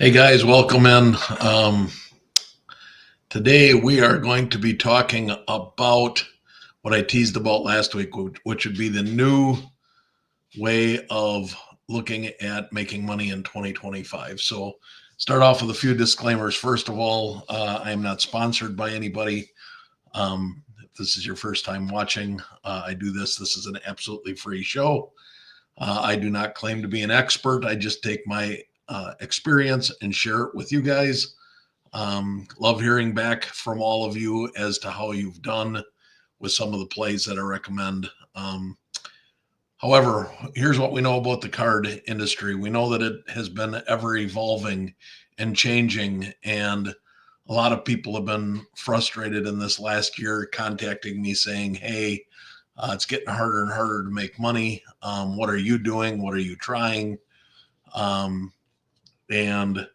Hey guys, welcome in. Today we are going to be talking about what I teased about last week, which would be the new way of looking at making money in 2025. So, start off with a few disclaimers. First of all, I am not sponsored by anybody. If this is your first time watching, I do this. This is an absolutely free show. I do not claim to be an expert. I just take my experience and share it with you guys. Love hearing back from all of you as to how you've done with some of the plays that I recommend. However, here's what we know about the card industry. We know that it has been ever evolving and changing, and a lot of people have been frustrated in this last year, contacting me saying, hey, it's getting harder and harder to make money. What are you doing? What are you trying? And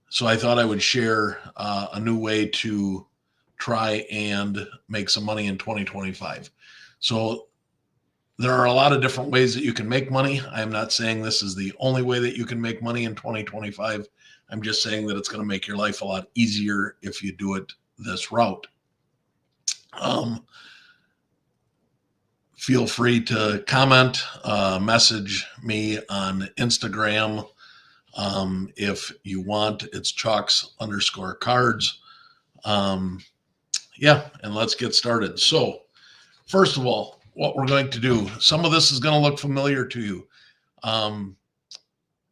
so I thought I would share a new way to try and make some money in 2025. So there are a lot of different ways that you can make money. I'm not saying this is the only way that you can make money in 2025. I'm just saying that it's going to make your life a lot easier if you do it this route. Feel free to comment, message me on Instagram. If you want, it's chalks_cards. Yeah, and let's get started. So, first of all, what we're going to do, some of this is going to look familiar to you.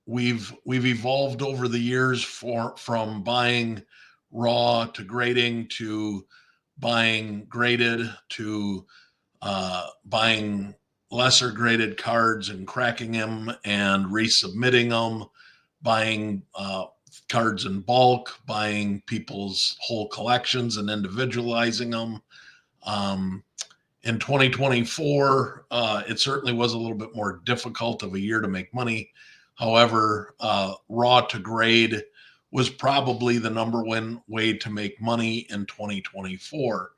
We've evolved over the years from buying raw to grading to buying graded to buying lesser graded cards and cracking them and resubmitting them, buying cards in bulk, buying people's whole collections and individualizing them. In 2024, it certainly was a little bit more difficult of a year to make money. However, raw to grade was probably the number one way to make money in 2024.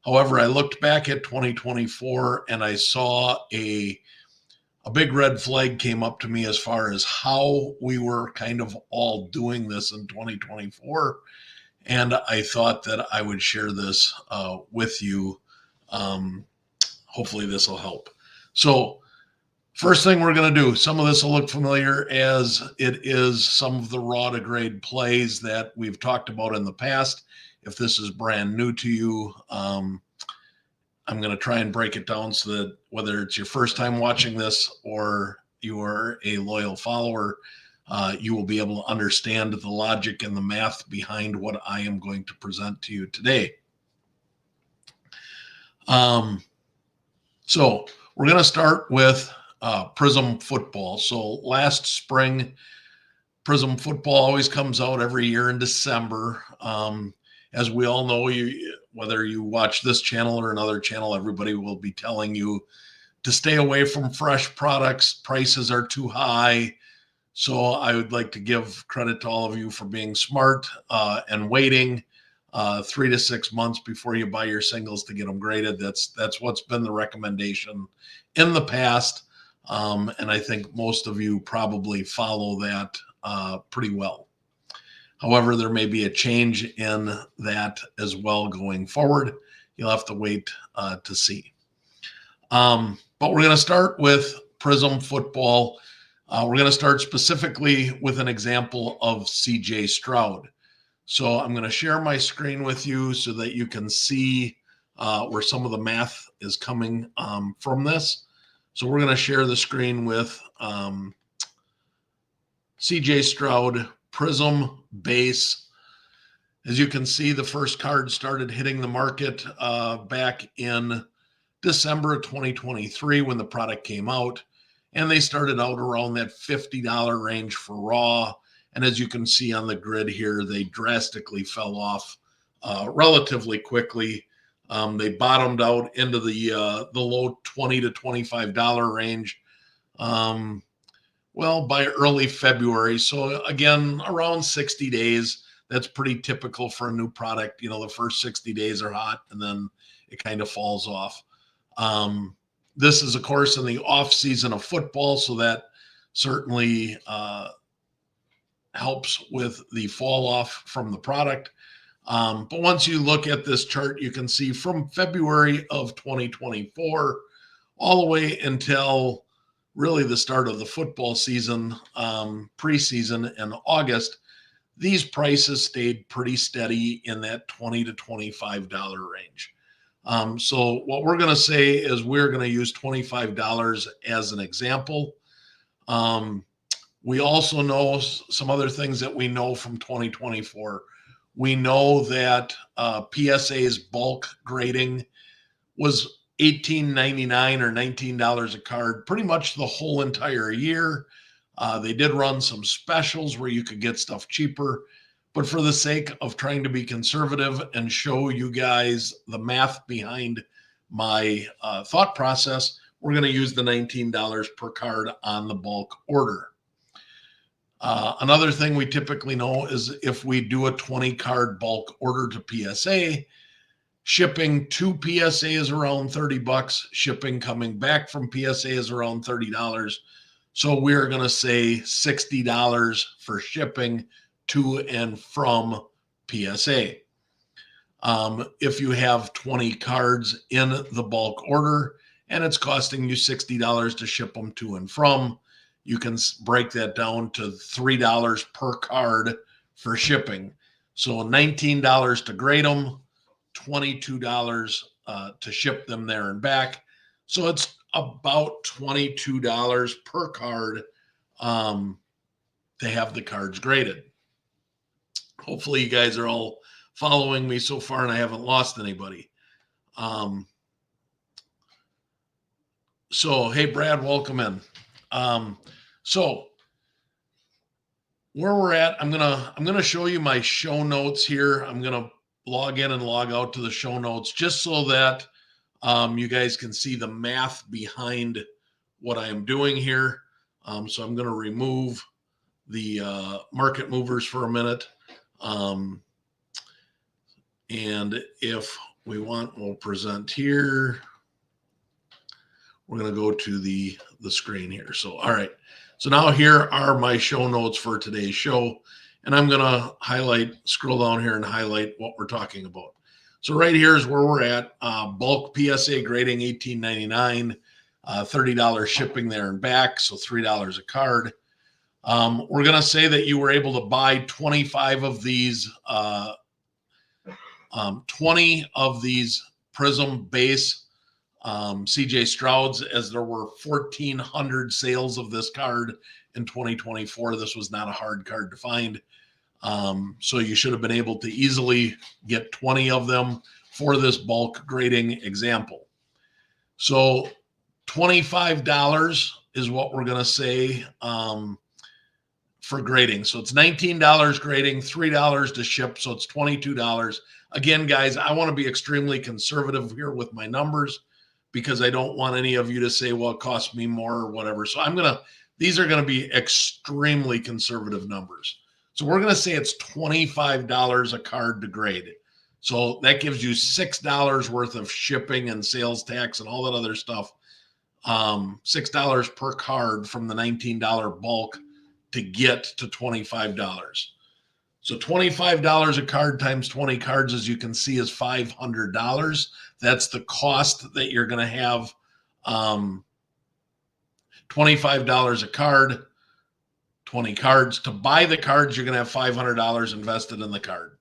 However, I looked back at 2024 and I saw a big red flag came up to me as far as how we were kind of all doing this in 2024. And I thought that I would share this with you. Hopefully this will help. So first thing we're going to do, some of this will look familiar as it is some of the raw to grade plays that we've talked about in the past. If this is brand new to you, I'm going to try and break it down so that whether it's your first time watching this or you are a loyal follower, you will be able to understand the logic and the math behind what I am going to present to you today. So we're going to start with Prizm football. So last spring, Prizm football always comes out every year in December. As we all know, whether you watch this channel or another channel, everybody will be telling you to stay away from fresh products. Prices are too high. So I would like to give credit to all of you for being smart and waiting 3 to 6 months before you buy your singles to get them graded. That's what's been the recommendation in the past. And I think most of you probably follow that pretty well. However, there may be a change in that as well going forward. You'll have to wait to see. But we're going to start with Prizm football. We're going to start specifically with an example of CJ Stroud. So I'm going to share my screen with you so that you can see where some of the math is coming from this. So we're going to share the screen with CJ Stroud Prizm base. As you can see, the first card started hitting the market back in December of 2023 when the product came out, and they started out around that $50 range for raw. And as you can see on the grid here, they drastically fell off relatively quickly. They bottomed out into the low $20 to $25 range. Well, by early February. So again, around 60 days. That's pretty typical for a new product. You know, the first 60 days are hot and then it kind of falls off. This is, of course, in the off season of football. So that certainly helps with the fall off from the product. But once you look at this chart, you can see from February of 2024 all the way until really the start of the football season, preseason in August, these prices stayed pretty steady in that $20 to $25 range. So what we're going to say is we're going to use $25 as an example. We also know some other things that we know from 2024. We know that PSA's bulk grading was $18.99 or $19 a card pretty much the whole entire year. They did run some specials where you could get stuff cheaper, but for the sake of trying to be conservative and show you guys the math behind my thought process, we're going to use the $19 per card on the bulk order. Another thing we typically know is if we do a 20 card bulk order to PSA, shipping to PSA is around $30. Shipping coming back from PSA is around $30. So we're going to say $60 for shipping to and from PSA. If you have 20 cards in the bulk order and it's costing you $60 to ship them to and from, you can break that down to $3 per card for shipping. So $19 to grade them, $22 to ship them there and back. So it's about $22 per card to have the cards graded. Hopefully you guys are all following me so far and I haven't lost anybody. So, hey, Brad, welcome in. So where we're at, I'm gonna show you my show notes here. I'm gonna log in and log out to the show notes just so that you guys can see the math behind what I am doing here. So I'm going to remove the market movers for a minute. And if we want, we'll present here. We're going to go to the screen here. So, all right. So now here are my show notes for today's show. And I'm going to scroll down here and highlight what we're talking about. So right here is where we're at. Bulk PSA grading $18.99, $30 shipping there and back, so $3 a card. We're going to say that you were able to buy 25 of these, 20 of these Prism base CJ Strouds, as there were 1,400 sales of this card in 2024. This was not a hard card to find. So you should have been able to easily get 20 of them for this bulk grading example. So $25 is what we're going to say for grading. So it's $19 grading, $3 to ship. So it's $22. Again, guys, I want to be extremely conservative here with my numbers because I don't want any of you to say, well, it cost me more or whatever. So these are going to be extremely conservative numbers. So we're going to say it's $25 a card to grade. So that gives you $6 worth of shipping and sales tax and all that other stuff. $6 per card from the $19 bulk to get to $25. So $25 a card times 20 cards, as you can see, is $500. That's the cost that you're going to have. $25 a card, 20 cards. To buy the cards, you're going to have $500 invested in the card.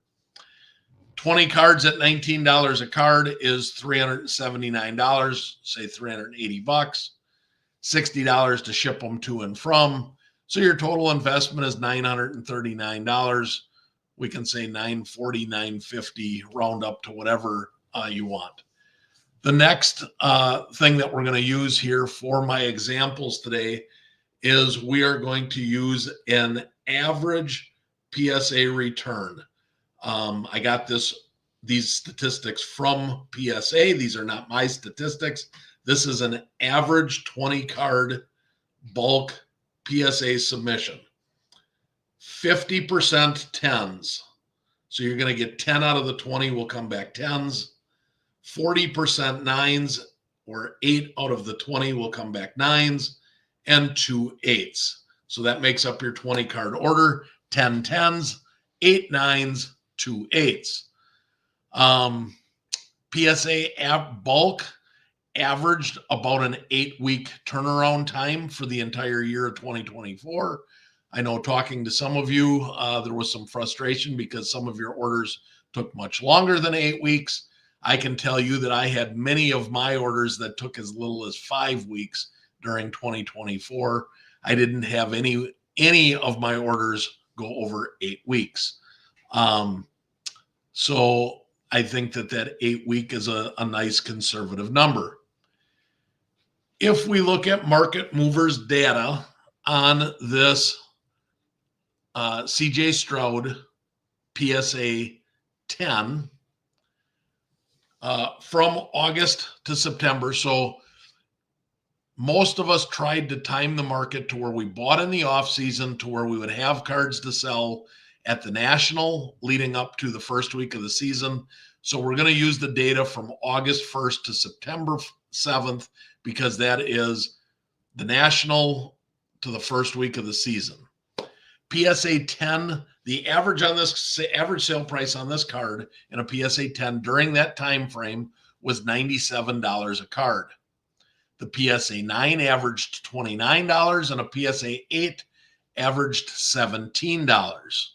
20 cards at $19 a card is $379, say $380, $60 to ship them to and from. So your total investment is $939. We can say $940, $950, round up to whatever you want. The next thing that we're going to use here for my examples today is we are going to use an average PSA return. I got these statistics from PSA. These are not my statistics. This is an average 20 card bulk PSA submission. 50% tens. So you're going to get 10 out of the 20 will come back tens. 40% nines, or 8 out of the 20 will come back nines, and 2 8s. So that makes up your 20 card order: 10 10s, 8 9s, 2 8s. PSA bulk averaged about an 8-week turnaround time for the entire year of 2024. I know, talking to some of you, there was some frustration because some of your orders took much longer than 8 weeks. I can tell you that I had many of my orders that took as little as 5 weeks during 2024. I didn't have any of my orders go over 8 weeks. So I think that 8-week is a nice conservative number. If we look at Market Movers data on this CJ Stroud PSA 10 from August to September. So most of us tried to time the market to where we bought in the off season to where we would have cards to sell at the National leading up to the first week of the season. So we're going to use the data from August 1st to September 7th, because that is the National to the first week of the season. PSA 10, the average sale price on this card in a PSA 10 during that time frame was $97 a card. The PSA 9 averaged $29 and a PSA 8 averaged $17.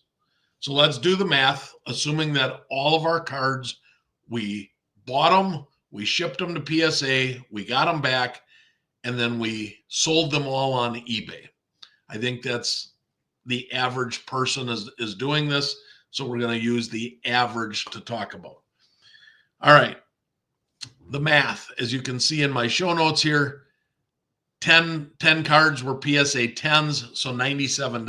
So let's do the math, assuming that all of our cards, we bought them, we shipped them to PSA, we got them back, and then we sold them all on eBay. I think that's the average person is doing this. So we're going to use the average to talk about. All right. The math, as you can see in my show notes here, 10 cards were PSA 10s, so $97,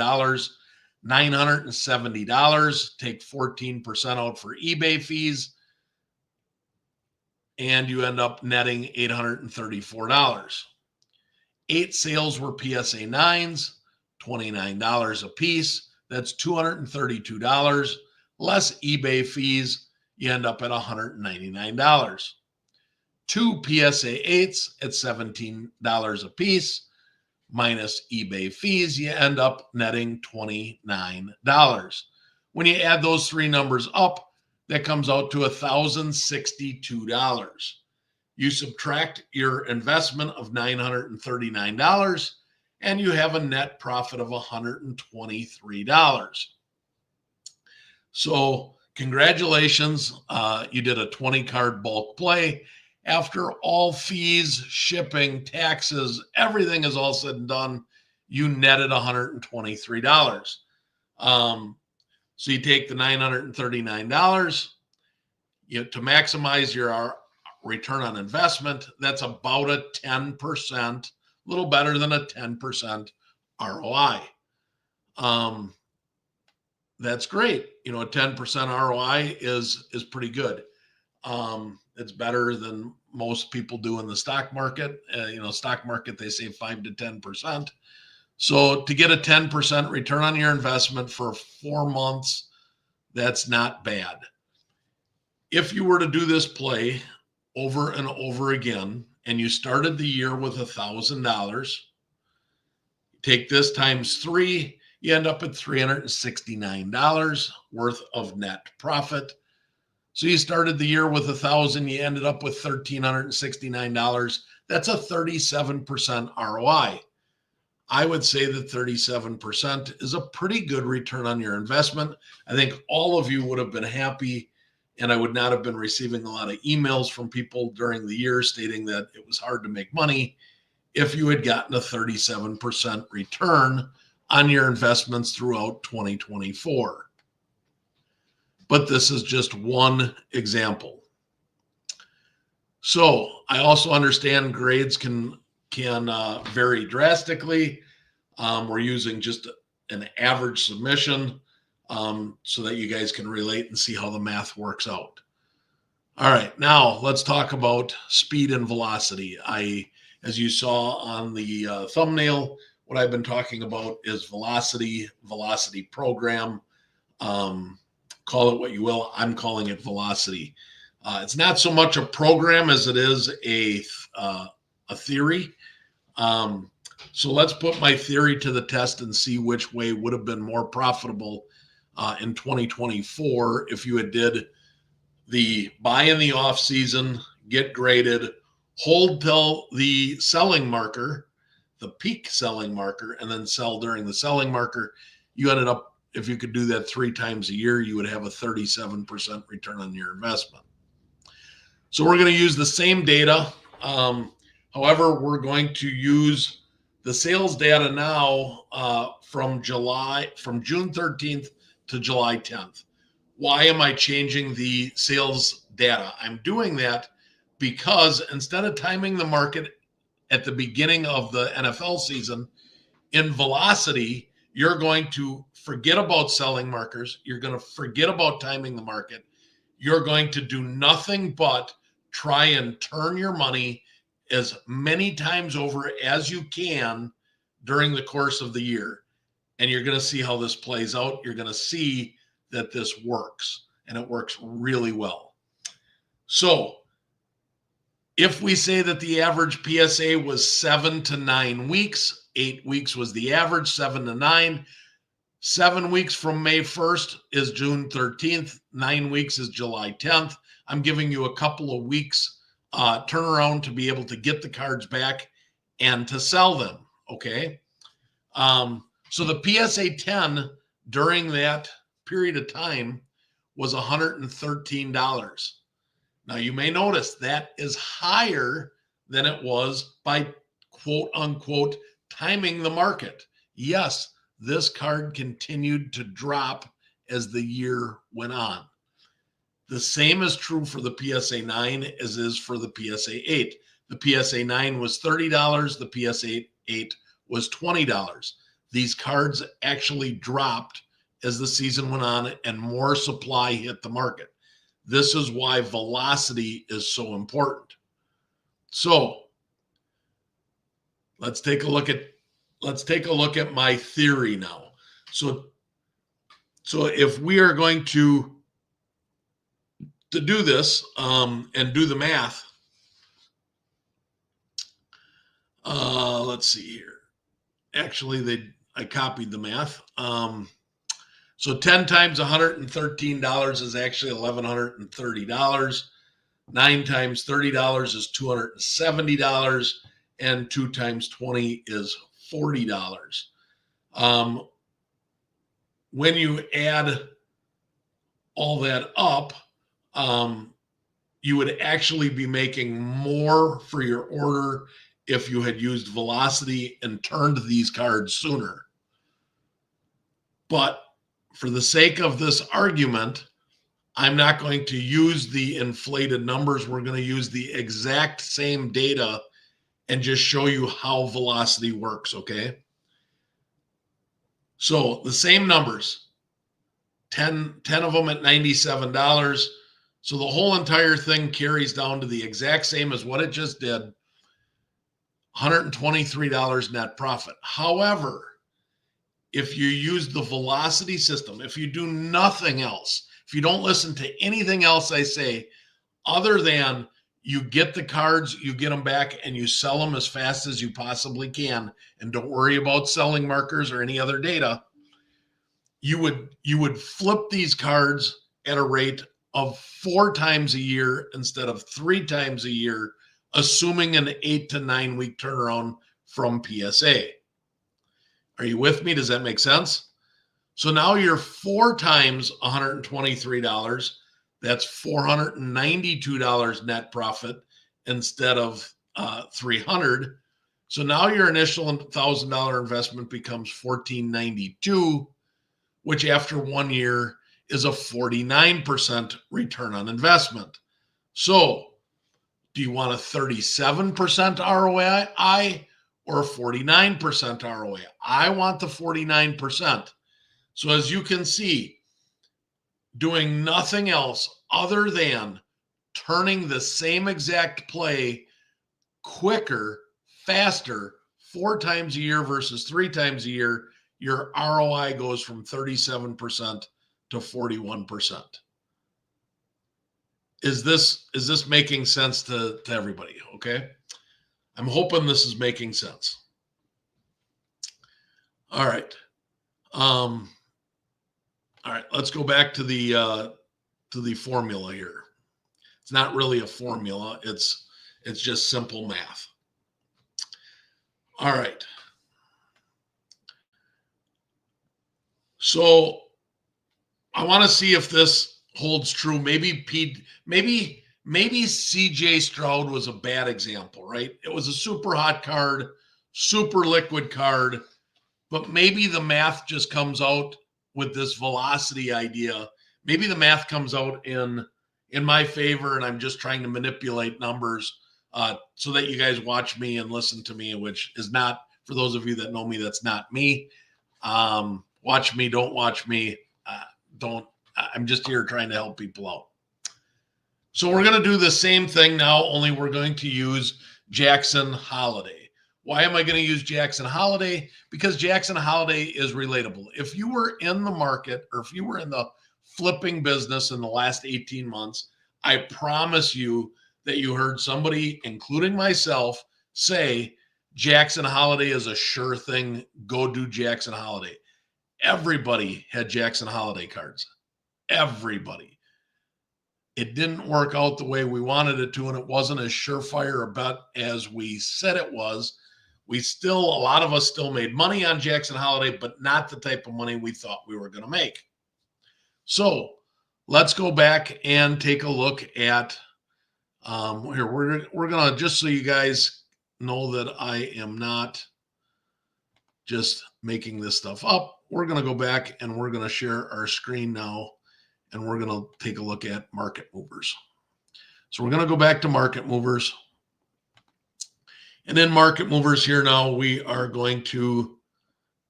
$970. Take 14% out for eBay fees, and you end up netting $834. 8 sales were PSA 9s, $29 a piece. That's $232. Less eBay fees, you end up at $199. 2 PSA 8s at $17 a piece, minus eBay fees, you end up netting $29. When you add those three numbers up, that comes out to $1,062. You subtract your investment of $939, and you have a net profit of $123. So congratulations, you did a 20 card bulk play. After all fees, shipping, taxes, everything is all said and done, you netted $123. So you take the $939, to maximize your return on investment. That's about a 10%, a little better than a 10% ROI. That's great. A 10% ROI is pretty good. It's better than most people do in the stock market. Stock market, they say 5 to 10%. So to get a 10% return on your investment for 4 months, that's not bad. If you were to do this play over and over again, and you started the year with $1,000, take this times 3, you end up at $369 worth of net profit. So you started the year with $1,000, you ended up with $1,369. That's a 37% ROI. I would say that 37% is a pretty good return on your investment. I think all of you would have been happy, and I would not have been receiving a lot of emails from people during the year stating that it was hard to make money if you had gotten a 37% return on your investments throughout 2024. But this is just one example. So I also understand grades can vary drastically. We're using just an average submission so that you guys can relate and see how the math works out. All right, now let's talk about speed and velocity. As you saw on the thumbnail, what I've been talking about is velocity program. Call it what you will. I'm calling it velocity. It's not so much a program as it is a theory. So let's put my theory to the test and see which way would have been more profitable in 2024 if you had did the buy in the off season, get graded, hold till the selling marker, the peak selling marker, and then sell during the selling marker. You ended up, if you could do that 3 times a year, you would have a 37% return on your investment. So we're going to use the same data. However, we're going to use the sales data now from June 13th to July 10th. Why am I changing the sales data? I'm doing that because instead of timing the market at the beginning of the NFL season, in velocity, you're going to forget about selling markers. You're going to forget about timing the market. You're going to do nothing but try and turn your money as many times over as you can during the course of the year. And you're going to see how this plays out. You're going to see that this works, and it works really well. So if we say that the average PSA was 7 to 9 weeks, 8 weeks was the average, 7 to 9. 7 weeks from May 1st is June 13th. 9 weeks is July 10th. I'm giving you a couple of weeks turnaround to be able to get the cards back and to sell them, okay? So the PSA 10 during that period of time was $113. Now you may notice that is higher than it was by quote unquote timing the market. Yes, this card continued to drop as the year went on. The same is true for the PSA 9 as is for the PSA 8. The PSA 9 was $30. The PSA 8 was $20. These cards actually dropped as the season went on and more supply hit the market. This is why velocity is so important. So let's take a look at my theory now. So if we are going to do this and do the math, let's see here. Actually, I copied the math. So 10 times $113 is actually $1,130. 9 times $30 is $270. And 2 times 20 is $40. When you add all that up, you would actually be making more for your order if you had used velocity and turned these cards sooner. But for the sake of this argument, I'm not going to use the inflated numbers. We're going to use the exact same data and just show you how velocity works, okay? So the same numbers, 10 of them at $97. So the whole entire thing carries down to the exact same as what it just did, $123 net profit. However, if you use the velocity system, if you do nothing else, if you don't listen to anything else I say, other than you get the cards, you get them back, and you sell them as fast as you possibly can, and don't worry about selling markers or any other data, you would flip these cards at a rate of 4 times a year instead of 3 times a year, assuming an 8 to 9 week turnaround from PSA. Are you with me? Does that make sense? So now you're 4 times $123. That's $492 net profit instead of $300. So now your initial $1,000 investment becomes $1,492, which after 1 year is a 49% return on investment. So do you want a 37% ROI or a 49% ROI? I want the 49%. So as you can see, doing nothing else other than turning the same exact play quicker, faster, 4 times a year versus 3 times a year, your ROI goes from 37% to 41%. Is this making sense to everybody? Okay. I'm hoping this is making sense. All right. All right. Let's go back to the formula here. It's not really a formula. It's just simple math. All right. So I want to see if this holds true. Maybe CJ Stroud was a bad example, right? It was a super hot card, super liquid card, but maybe the math just comes out with this velocity idea. Maybe the math comes out in my favor, and I'm just trying to manipulate numbers so that you guys watch me and listen to me, which is not, for those of you that know me, that's not me. Watch me, don't watch me. I'm just here trying to help people out. So we're going to do the same thing now, only we're going to use Jackson Holliday. Why am I going to use Jackson Holliday? Because Jackson Holliday is relatable. If you were in the market, or if you were in the flipping business in the last 18 months, I promise you that you heard somebody, including myself, say Jackson Holliday is a sure thing. Go do Jackson Holliday. Everybody had Jackson Holliday cards. Everybody. It didn't work out the way we wanted it to, and it wasn't as surefire a bet as we said it was. A lot of us still made money on Jackson Holliday, but not the type of money we thought we were going to make. So let's go back and take a look at here. We're going to, just so you guys know that I am not just making this stuff up, we're going to go back and we're going to share our screen now, and we're going to take a look at market movers. So we're going to go back to market movers. And in market movers here now, we are going to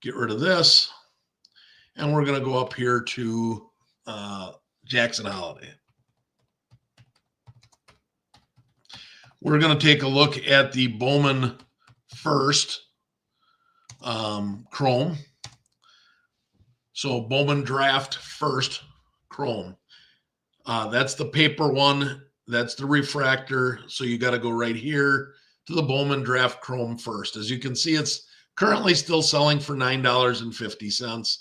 get rid of this, and we're going to go up here to Jackson Holliday. We're going to take a look at the Bowman First Chrome. So Bowman Draft First Chrome. That's the paper one. That's the refractor. So you got to go right here to the Bowman Draft Chrome First. As you can see, it's currently still selling for $9.50.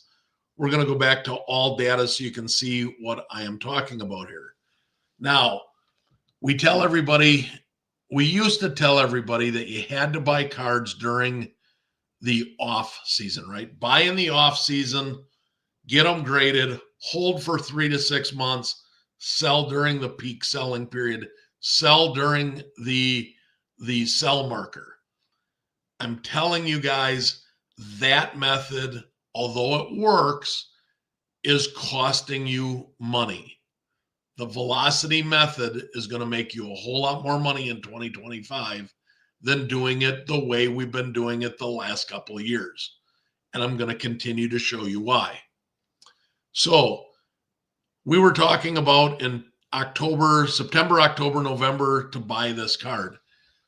We're going to go back to all data so you can see what I am talking about here. Now, we used to tell everybody that you had to buy cards during the off season, right? Buy in the off season, get them graded, hold for 3 to 6 months, sell during the peak selling period, sell during the sell marker. I'm telling you guys, that method, although it works, is costing you money. The velocity method is going to make you a whole lot more money in 2025 than doing it the way we've been doing it the last couple of years. And I'm going to continue to show you why. So we were talking about in September, October, November to buy this card.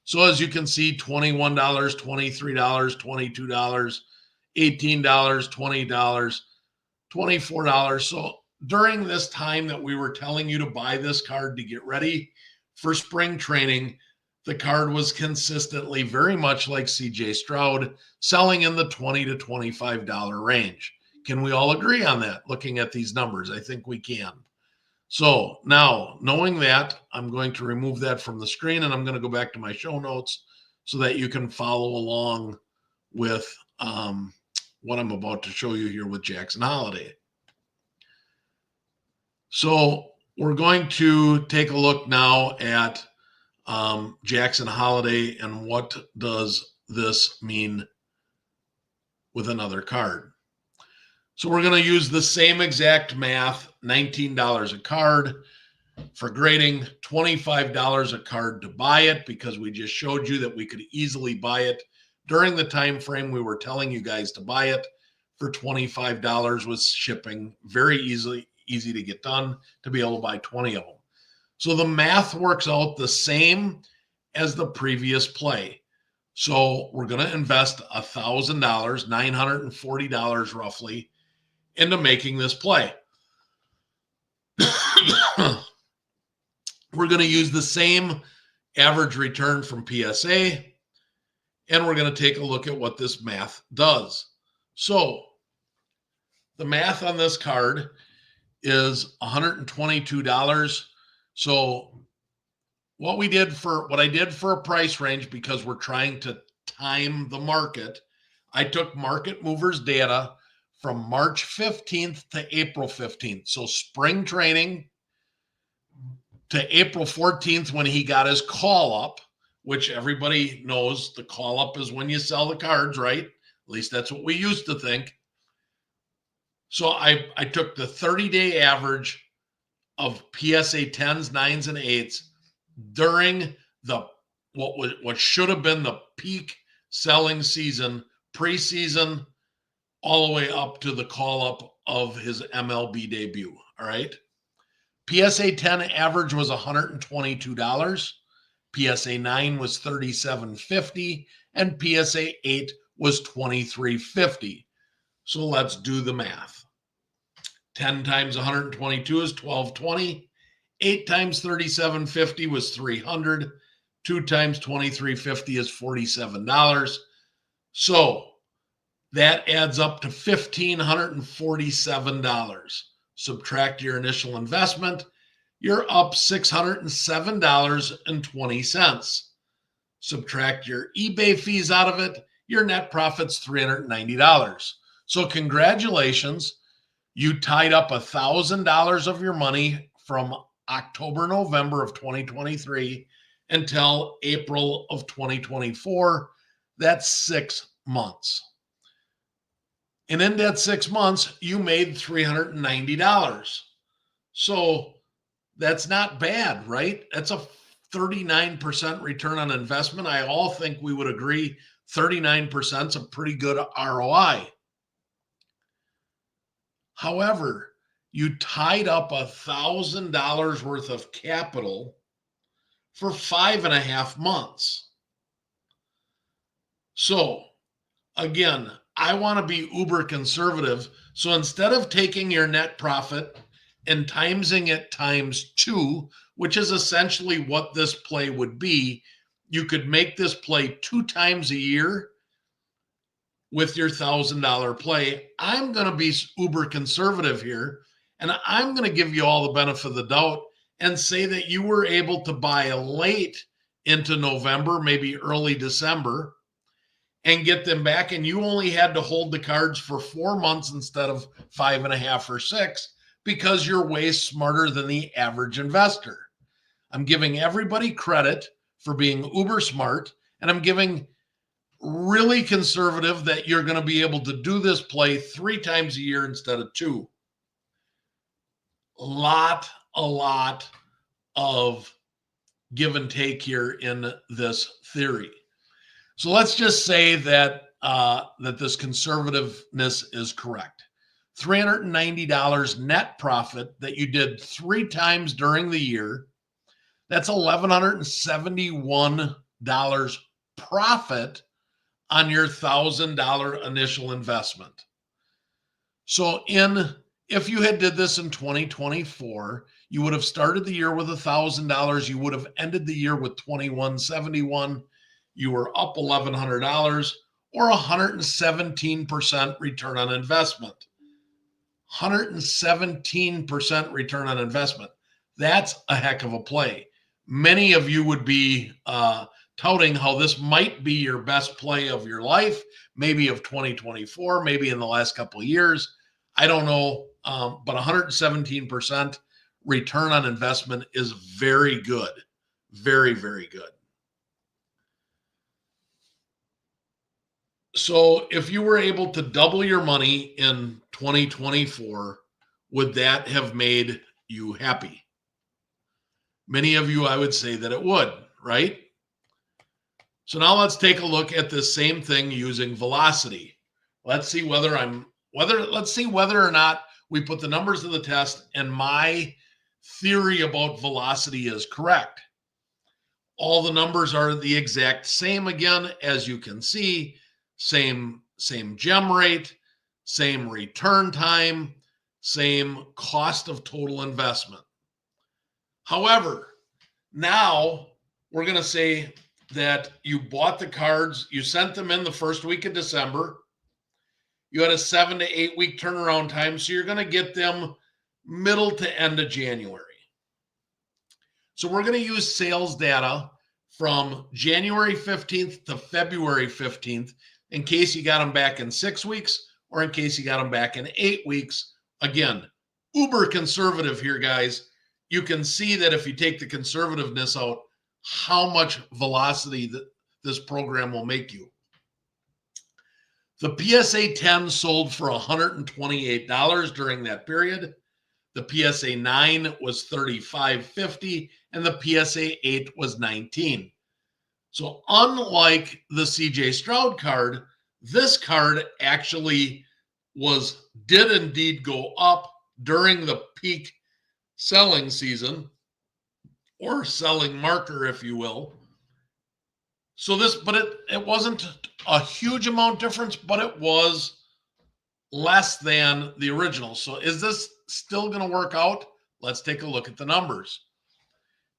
So as you can see, $21, $23, $22, $18, $20, $24. So during this time that we were telling you to buy this card to get ready for spring training, the card was consistently, very much like CJ Stroud, selling in the $20 to $25 range. Can we all agree on that? Looking at these numbers, I think we can. So now, knowing that, I'm going to remove that from the screen, and I'm going to go back to my show notes so that you can follow along with what I'm about to show you here with Jackson Holliday. So we're going to take a look now at Jackson Holliday and what does this mean with another card. So we're going to use the same exact math, $19 a card for grading, $25 a card to buy it, because we just showed you that we could easily buy it during the time frame we were telling you guys to buy it for $25 with shipping. Very easy to get done to be able to buy 20 of them. So the math works out the same as the previous play. So we're going to invest $1,000, $940 roughly, into making this play. We're going to use the same average return from PSA, and we're going to take a look at what this math does. So the math on this card is $122. So what I did for a price range, because we're trying to time the market, I took Market Movers data from March 15th to April 15th. So spring training to April 14th when he got his call up, which everybody knows the call up is when you sell the cards, right? At least that's what we used to think. So I took the 30-day average of PSA 10s, 9s, and 8s during the what should have been the peak selling season, preseason, all the way up to the call up of his MLB debut. All right. PSA 10 average was $122. PSA 9 was $37.50, and PSA 8 was $23.50. So let's do the math. 10 times 122 is $12.20. 8 times $37.50 was $300. 2 times $23.50 is $47. So that adds up to $1,547. Subtract your initial investment, you're up $607.20. Subtract your eBay fees out of it, your net profit's $390. So congratulations, you tied up $1,000 of your money from October, November of 2023 until April of 2024. That's 6 months. And in that 6 months, you made $390. So that's not bad, right? That's a 39% return on investment. I all think we would agree 39% is a pretty good ROI. However, you tied up $1,000 worth of capital for 5.5 months. So again, I want to be uber conservative. So instead of taking your net profit and timesing it times 2, which is essentially what this play would be, you could make this play 2 times a year with your $1,000 play. I'm going to be uber conservative here, and I'm going to give you all the benefit of the doubt and say that you were able to buy late into November, maybe early December, and get them back, and you only had to hold the cards for 4 months instead of 5.5 or 6, because you're way smarter than the average investor. I'm giving everybody credit for being uber smart, and I'm giving really conservative that you're going to be able to do this play 3 times a year instead of 2. A lot of give and take here in this theory. So let's just say that that this conservativeness is correct. $390 net profit that you did 3 times during the year. That's $1,171 profit on your $1,000 initial investment. So if you had did this in 2024, you would have started the year with $1,000. You would have ended the year with $2,171. You were up $1,100, or 117% return on investment. 117% return on investment. That's a heck of a play. Many of you would be touting how this might be your best play of your life, maybe of 2024, maybe in the last couple of years. I don't know, but 117% return on investment is very good. Very, very good. So if you were able to double your money in 2024, would that have made you happy? Many of you, I would say that it would, right? So now let's take a look at this same thing using velocity. Let's see whether or not we put the numbers to the test and my theory about velocity is correct. All the numbers are the exact same again, as you can see. Same gem rate, same return time, same cost of total investment. However, now we're going to say that you bought the cards, you sent them in the first week of December, You had a 7 to 8 week turnaround time, so you're going to get them middle to end of January. So we're going to use sales data from January 15th to February 15th in case you got them back in 6 weeks or in case you got them back in 8 weeks. Again, uber conservative here, guys. You can see that if you take the conservativeness out, how much velocity that this program will make you. The PSA 10 sold for $128 during that period. The PSA 9 was $35.50 and the PSA 8 was $19. So unlike the CJ Stroud card, this card actually did indeed go up during the peak selling season, or selling marker, if you will. So it wasn't a huge amount difference, but it was less than the original. So is this still going to work out? Let's take a look at the numbers.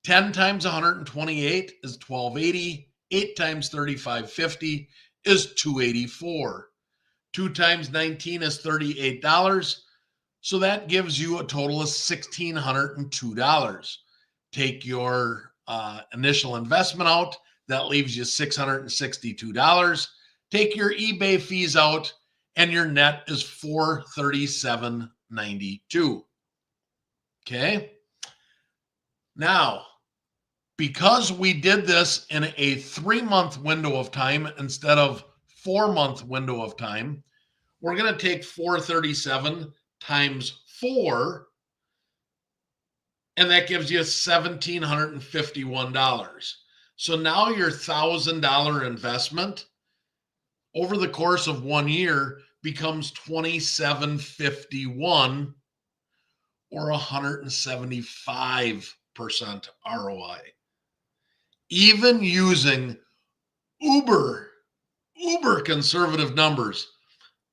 10 times 128 is 1280. 8 times 3550 is 284. 2 times 19 is $38. So that gives you a total of $1,602. Take your initial investment out. That leaves you $662. Take your eBay fees out, and your net is $437.92. Okay. Now, because we did this in a 3-month window of time instead of 4-month window of time, we're going to take 437 times 4, and that gives you $1,751. So now your $1,000 investment over the course of 1 year becomes $2,751, or 175% ROI. Even using uber conservative numbers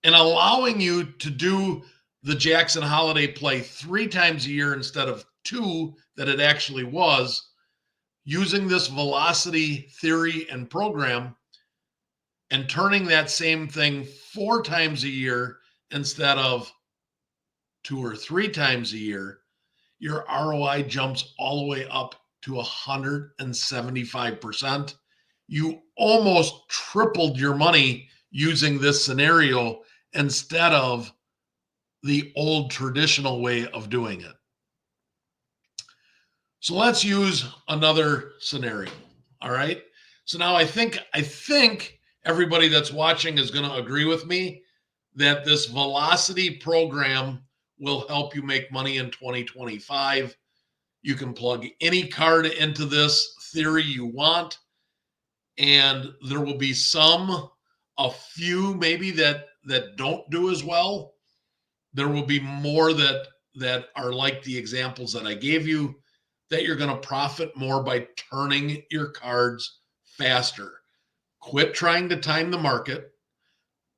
and allowing you to do the Jackson Holiday play 3 times a year instead of 2 that it actually was, using this velocity theory and program and turning that same thing 4 times a year instead of 2 or 3 times a year, your ROI jumps all the way up to 175%. You almost tripled your money using this scenario instead of the old traditional way of doing it. So let's use another scenario. All right. So now I think everybody that's watching is going to agree with me that this velocity program will help you make money in 2025. You can plug any card into this theory you want, and there will be a few maybe that don't do as well. There will be more that are like the examples that I gave you, that you're going to profit more by turning your cards faster. Quit trying to time the market.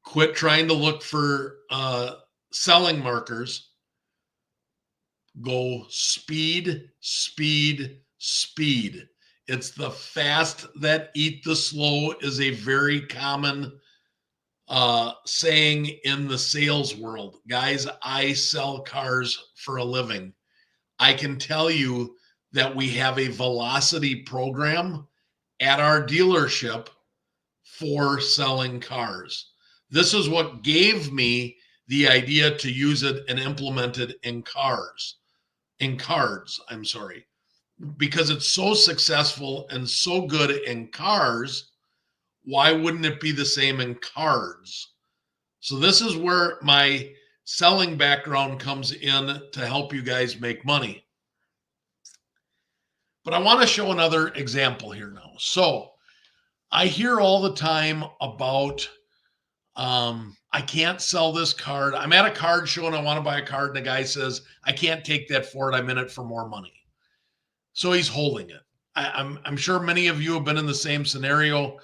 Quit trying to look for selling markers. Go speed, speed, speed. It's the fast that eat the slow is a very common saying in the sales world. Guys, I sell cars for a living. I can tell you that we have a velocity program at our dealership for selling cars. This is what gave me the idea to use it and implement it in cards, because it's so successful and so good in cars. Why wouldn't it be the same in cards? So this is where my selling background comes in to help you guys make money. But I want to show another example here now. So I hear all the time about, I can't sell this card. I'm at a card show and I want to buy a card, and the guy says, I can't take that for it. I'm in it for more money. So he's holding it. I'm sure many of you have been in the same scenario.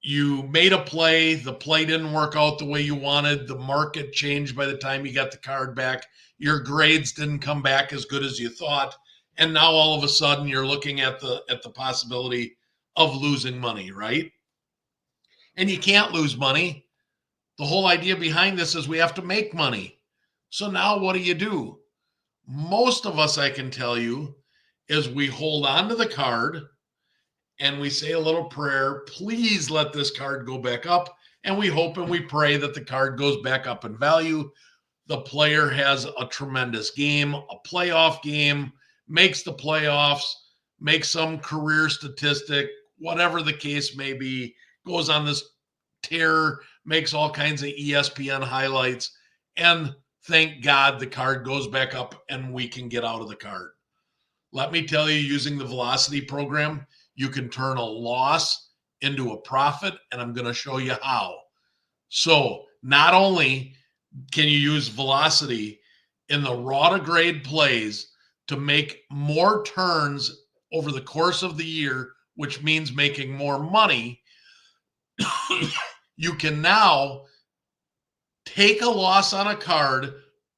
You made a play. The play didn't work out the way you wanted. The market changed by the time you got the card back. Your grades didn't come back as good as you thought. And now all of a sudden you're looking at the possibility of losing money, right? And you can't lose money. the whole idea behind this is we have to make money. So now what do? Most of us, I can tell you, is we hold on to the card and we say a little prayer, please let this card go back up. And we hope and we pray that the card goes back up in value. The player has a tremendous game, a playoff game, makes the playoffs, makes some career statistic, whatever the case may be, goes on this tear, makes all kinds of ESPN highlights, and thank God the card goes back up and we can get out of the card. Let me tell you, using the Velocity program, you can turn a loss into a profit, and I'm going to show you how. So not only can you use Velocity in the raw to grade plays to make more turns over the course of the year, which means making more money, you can now take a loss on a card,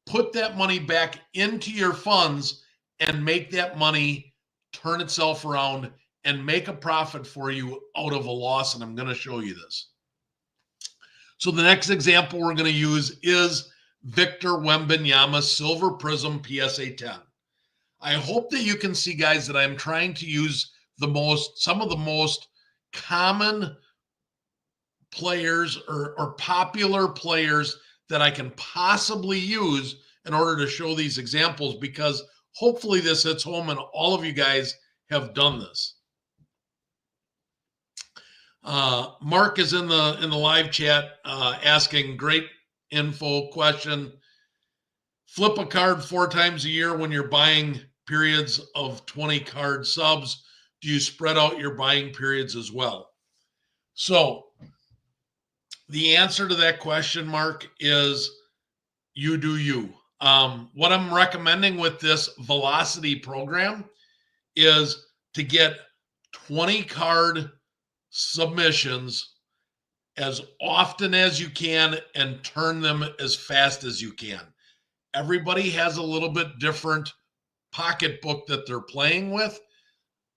put that money back into your funds, and make that money turn itself around and make a profit for you out of a loss. And I'm going to show you this. So the next example we're going to use is Victor Wembanyama Silver Prism PSA 10. I hope that you can see, guys, that I'm trying to use some of the most common players or popular players that I can possibly use in order to show these examples, because hopefully this hits home and all of you guys have done this. Mark is in the live chat asking great info question. Flip a card 4 times a year when you're buying periods of 20 card subs. Do you spread out your buying periods as well? So the answer to that question, Mark, is you do you. What I'm recommending with this Velocity program is to get 20 card submissions as often as you can and turn them as fast as you can. Everybody has a little bit different pocketbook that they're playing with.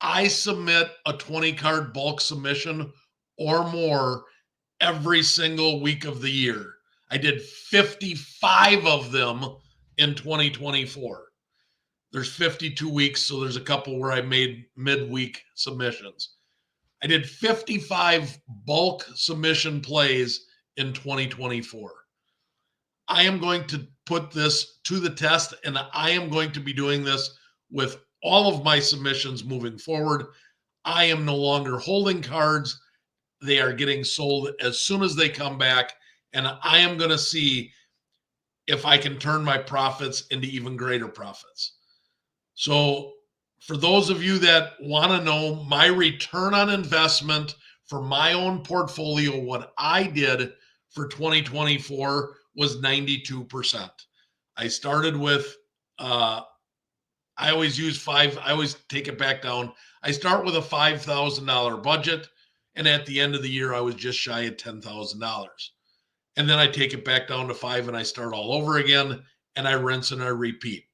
I submit a 20 card bulk submission or more every single week of the year. I did 55 of them in 2024. There's 52 weeks, so there's a couple where I made midweek submissions. I did 55 bulk submission plays in 2024. I am going to put this to the test, and I am going to be doing this with all of my submissions moving forward. I am no longer holding cards. They are getting sold as soon as they come back, and I am going to see if I can turn my profits into even greater profits. So for those of you that want to know my return on investment for my own portfolio, what I did for 2024 was 92%. I started with, I always use I always take it back down. I start with a $5,000 budget. And at the end of the year, I was just shy of $10,000. And then I take it back down to 5 and I start all over again, and I rinse and I repeat.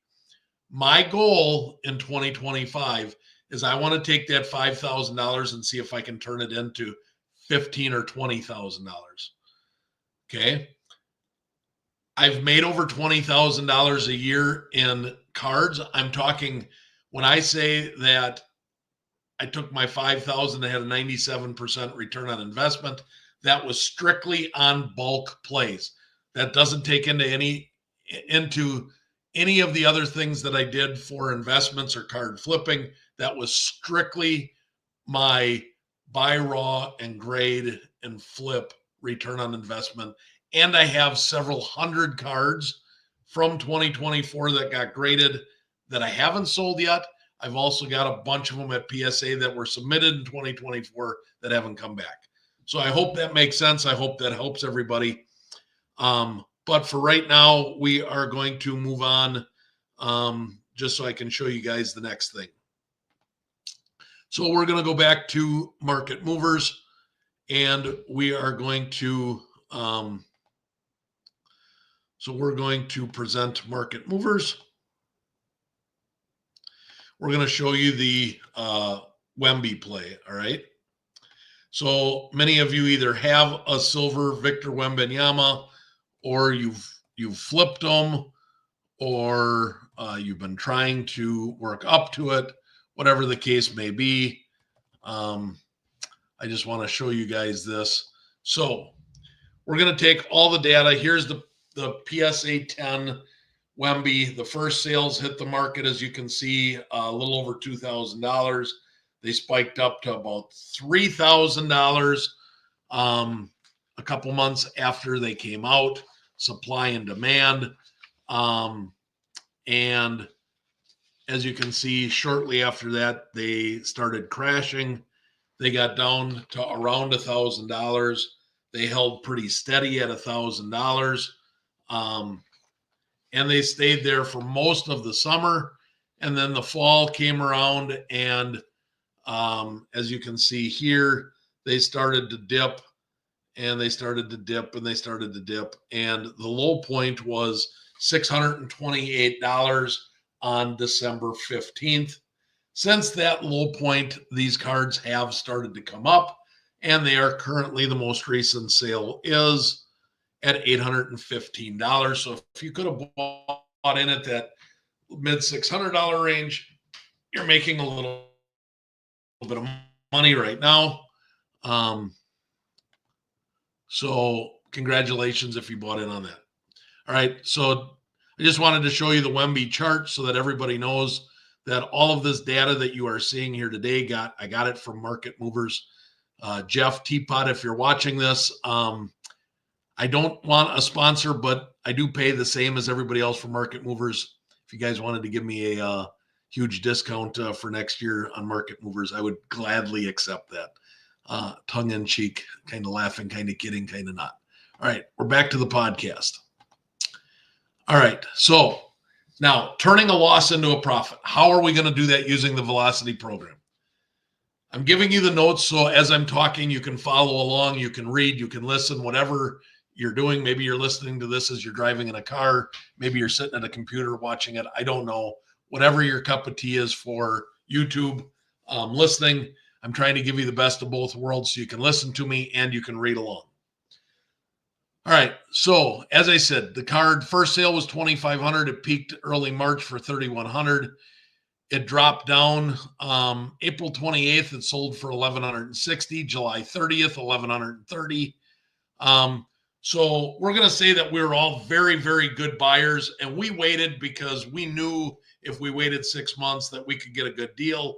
My goal in 2025 is I want to take that $5,000 and see if I can turn it into $15,000 or $20,000. Okay. I've made over $20,000 a year in cards. I'm talking, when I say that I took my 5,000 and had a 97% return on investment, that was strictly on bulk plays. That doesn't take into any of the other things that I did for investments or card flipping. That was strictly my buy raw and grade and flip return on investment. And I have several hundred cards from 2024 that got graded that I haven't sold yet. I've also got a bunch of them at PSA that were submitted in 2024 that haven't come back. So I hope that makes sense. I hope that helps everybody. But for right now, we are going to move on just so I can show you guys the next thing. So we're going to go back to market movers, and we are going to, present market movers. We're going to show you the Wemby play, all right? So many of you either have a silver Victor Wembanyama, or you've flipped them, or you've been trying to work up to it, whatever the case may be. I just want to show you guys this. So we're going to take all the data. Here's the PSA 10 Wemby. The first sales hit the market, as you can see, a little over $2,000. They spiked up to about $3,000 a couple months after they came out. Supply and demand. And as you can see, shortly after that, they started crashing. They got down to around $1,000. They held pretty steady at $1,000. And they stayed there for most of the summer. And then the fall came around, and as you can see here, they started to dip, and they started to dip, and they started to dip. And the low point was $628 on December 15th. Since that low point, these cards have started to come up, and they are currently, the most recent sale is at $815. So if you could have bought in at that mid $600 range, you're making a little bit of money right now. So congratulations if you bought in on that. All right, so I just wanted to show you the Wemby chart so that everybody knows that all of this data that you are seeing here today, I got it from Market Movers. Jeff Teapot, if you're watching this, I don't want a sponsor, but I do pay the same as everybody else for Market Movers. If you guys wanted to give me a huge discount for next year on Market Movers, I would gladly accept that. Tongue in cheek, kind of laughing, kind of kidding, kind of not. All right, we're back to the podcast. All right, so now turning a loss into a profit. How are we going to do that using the Velocity program? I'm giving you the notes, so as I'm talking, you can follow along, you can read, you can listen, whatever you're doing. Maybe you're listening to this as you're driving in a car. Maybe you're sitting at a computer watching it. I don't know. Whatever your cup of tea is for YouTube listening, I'm trying to give you the best of both worlds so you can listen to me and you can read along. All right, so as I said, the card first sale was $2,500. It peaked early March for $3,100. It dropped down April 28th. It sold for $1,160. July 30th, $1,130. So we're going to say that we were all very, very good buyers, and we waited because we knew if we waited 6 months that we could get a good deal.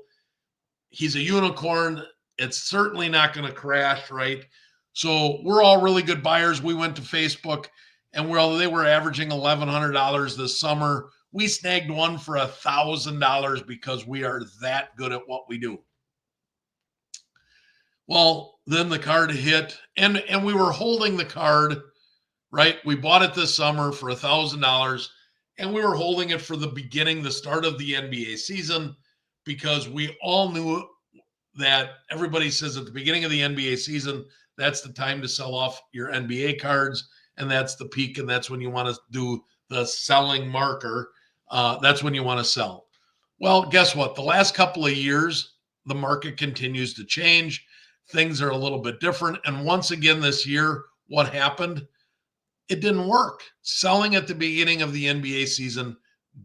He's a unicorn. It's certainly not going to crash, right? So we're all really good buyers. We went to Facebook, and they were averaging $1,100 this summer. We snagged one for $1,000 because we are that good at what we do. Well, then the card hit, and we were holding the card, right? We bought it this summer for $1,000, and we were holding it for the start of the NBA season, because we all knew that everybody says at the beginning of the NBA season, that's the time to sell off your NBA cards, and that's the peak, and that's when you want to do the selling marker. That's when you want to sell. Well, guess what? The last couple of years, the market continues to change. Things are a little bit different. And once again this year, what happened? It didn't work. Selling at the beginning of the NBA season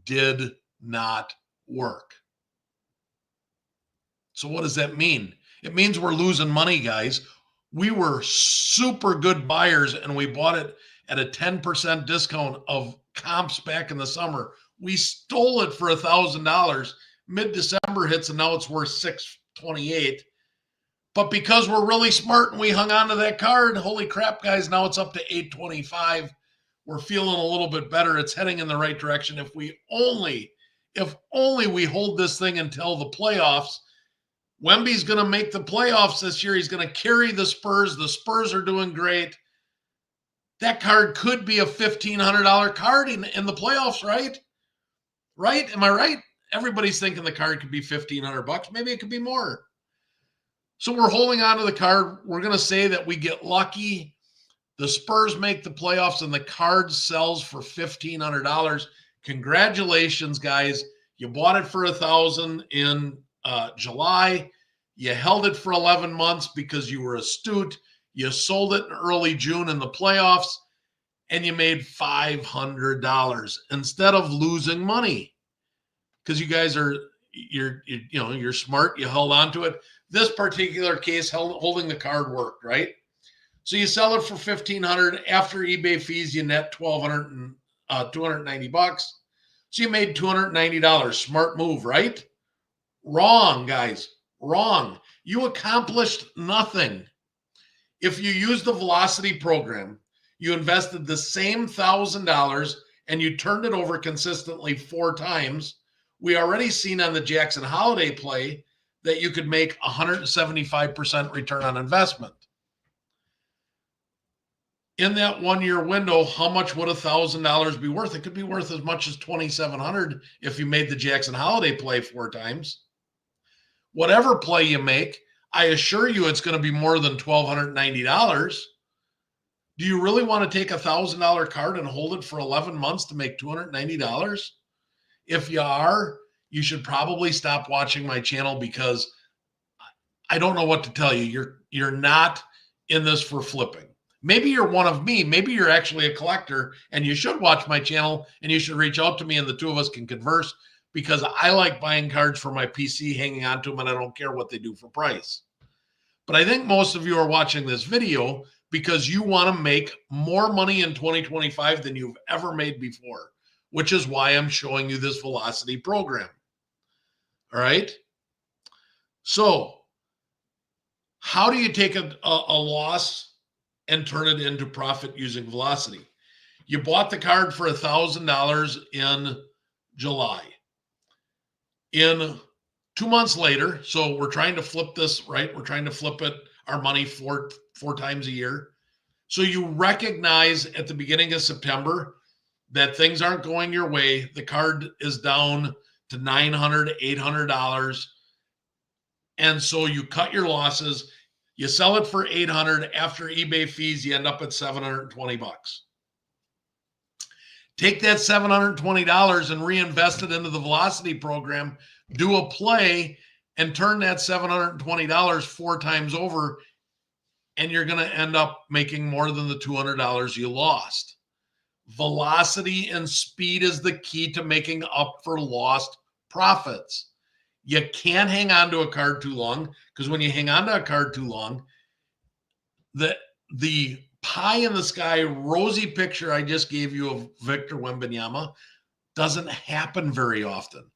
did not work. So what does that mean? It means we're losing money, guys. We were super good buyers, and we bought it at a 10% discount of comps back in the summer. We stole it for $1,000. Mid-December hits, and now it's worth $628. But because we're really smart and we hung on to that card, holy crap, guys, now it's up to $825. We're feeling a little bit better. It's heading in the right direction. If only we hold this thing until the playoffs. Wemby's going to make the playoffs this year. He's going to carry the Spurs. The Spurs are doing great. That card could be a $1,500 card in the playoffs, right? Right? Am I right? Everybody's thinking the card could be $1,500. Maybe it could be more. So we're holding on to the card. We're going to say that we get lucky. The Spurs make the playoffs and the card sells for $1,500. Congratulations, guys. You bought it for $1,000 in July. You held it for 11 months because you were astute. You sold it in early June in the playoffs, and you made $500 instead of losing money. Because you guys are you're smart. You held on to it. This particular case, holding the card worked, right? So you sell it for $1,500. After eBay fees, you net $290. So you made $290. Smart move, right? Wrong, guys. Wrong. You accomplished nothing. If you use the Velocity program, you invested the same $1,000 and you turned it over consistently 4 times. We already seen on the Jackson Holiday play that you could make 175% return on investment. In that 1 year window, how much would $1,000 be worth? It could be worth as much as $2,700 if you made the Jackson Holiday play 4 times. Whatever play you make, I assure you it's going to be more than $1,290. Do you really want to take $1,000 card and hold it for 11 months to make $290? If you are, you should probably stop watching my channel, because I don't know what to tell you. You're not in this for flipping. Maybe you're one of me. Maybe you're actually a collector, and you should watch my channel, and you should reach out to me, and the two of us can converse, because I like buying cards for my PC, hanging on to them, and I don't care what they do for price. But I think most of you are watching this video because you want to make more money in 2025 than you've ever made before, which is why I'm showing you this Velocity program. All right. So how do you take a loss and turn it into profit using Velocity? You bought the card for $1,000 in July. In 2 months later, so we're trying to flip this, right? We're trying to flip it, our money four times a year. So you recognize at the beginning of September that things aren't going your way. The card is down to $900, $800. And so you cut your losses. You sell it for $800. After eBay fees, you end up at $720. Take that $720 and reinvest it into the Velocity program. Do a play and turn that $720 4 times over, and you're going to end up making more than the $200 you lost. Velocity and speed is the key to making up for lost profits. You can't hang on to a card too long, because when you hang on to a card too long, the pie in the sky, rosy picture I just gave you of Victor Wembanyama doesn't happen very often.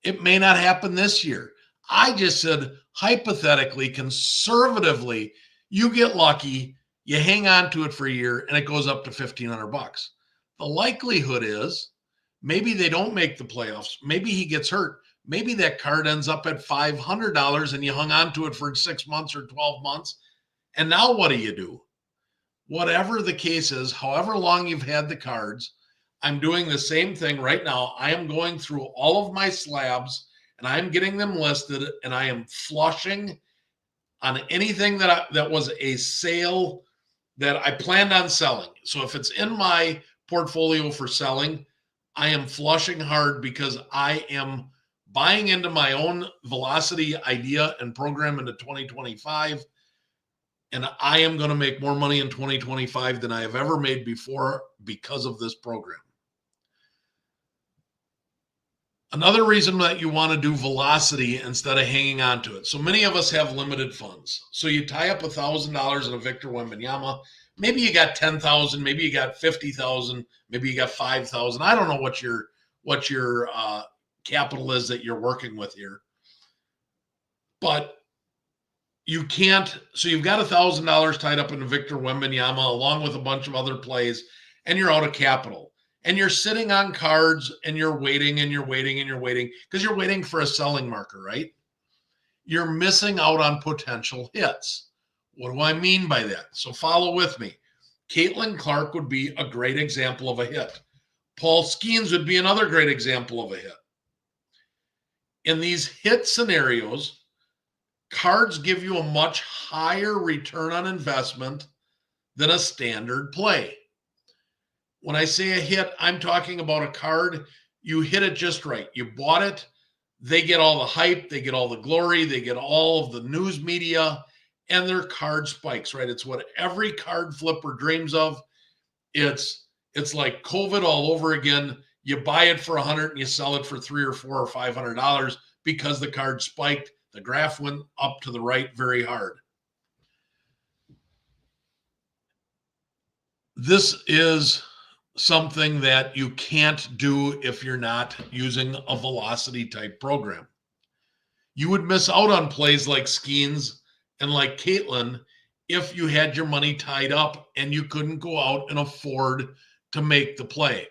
It may not happen this year. I just said, hypothetically, conservatively, you get lucky, you hang on to it for a year, and it goes up to $1,500. The likelihood is maybe they don't make the playoffs. Maybe he gets hurt. Maybe that card ends up at $500 and you hung on to it for 6 months or 12 months. And now what do? Whatever the case is, however long you've had the cards, I'm doing the same thing right now. I am going through all of my slabs and I'm getting them listed, and I am flushing on anything that was a sale that I planned on selling. So if it's in my portfolio for selling, I am flushing hard, because I am buying into my own Velocity idea and program into 2025. And I am going to make more money in 2025 than I have ever made before because of this program. Another reason that you want to do Velocity instead of hanging on to it. So many of us have limited funds. So you tie up $1,000 in a Victor Wembanyama. Maybe you got 10,000, maybe you got 50,000, maybe you got 5,000. I don't know what your capital is that you're working with here. But you can't, so you've got $1,000 tied up in a Victor Wembanyama along with a bunch of other plays, and you're out of capital. And you're sitting on cards, and you're waiting and you're waiting and you're waiting, because you're waiting for a selling marker, right? You're missing out on potential hits. What do I mean by that? So follow with me. Caitlin Clark would be a great example of a hit. Paul Skeens would be another great example of a hit. In these hit scenarios, cards give you a much higher return on investment than a standard play. When I say a hit, I'm talking about a card, you hit it just right. You bought it, They get all the hype, they get all the glory, they get all of the news media, and their card spikes, right? It's what every card flipper dreams of. It's like COVID all over again. You buy it for $100 and you sell it for $300 or $400 or $500 because the card spiked. The graph went up to the right very hard. This is something that you can't do if you're not using a velocity type program. You would miss out on plays like Skeens and like Caitlin if you had your money tied up and you couldn't go out and afford to make the play.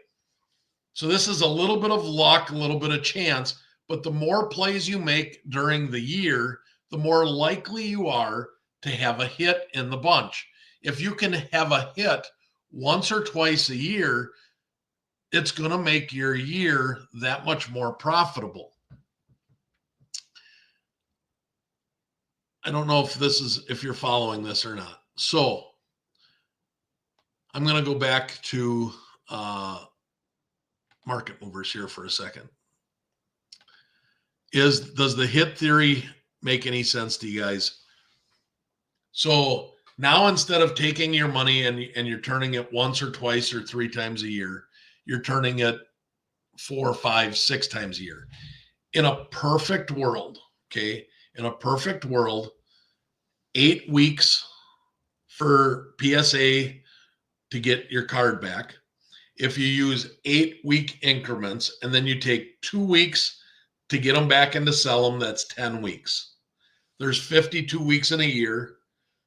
So this is a little bit of luck, a little bit of chance, but the more plays you make during the year, the more likely you are to have a hit in the bunch. If you can have a hit once or twice a year, it's going to make your year that much more profitable. I don't know if you're following this or not. So I'm going to go back to market movers here for a second. Does the hit theory make any sense to you guys? So now instead of taking your money and you're turning it once or twice or 3 times a year, you're turning it 4, 5, 6 times a year. In a perfect world, okay, in a perfect world, 8 weeks for PSA to get your card back. If you use 8-week increments and then you take 2 weeks to get them back and to sell them, that's 10 weeks. There's 52 weeks in a year.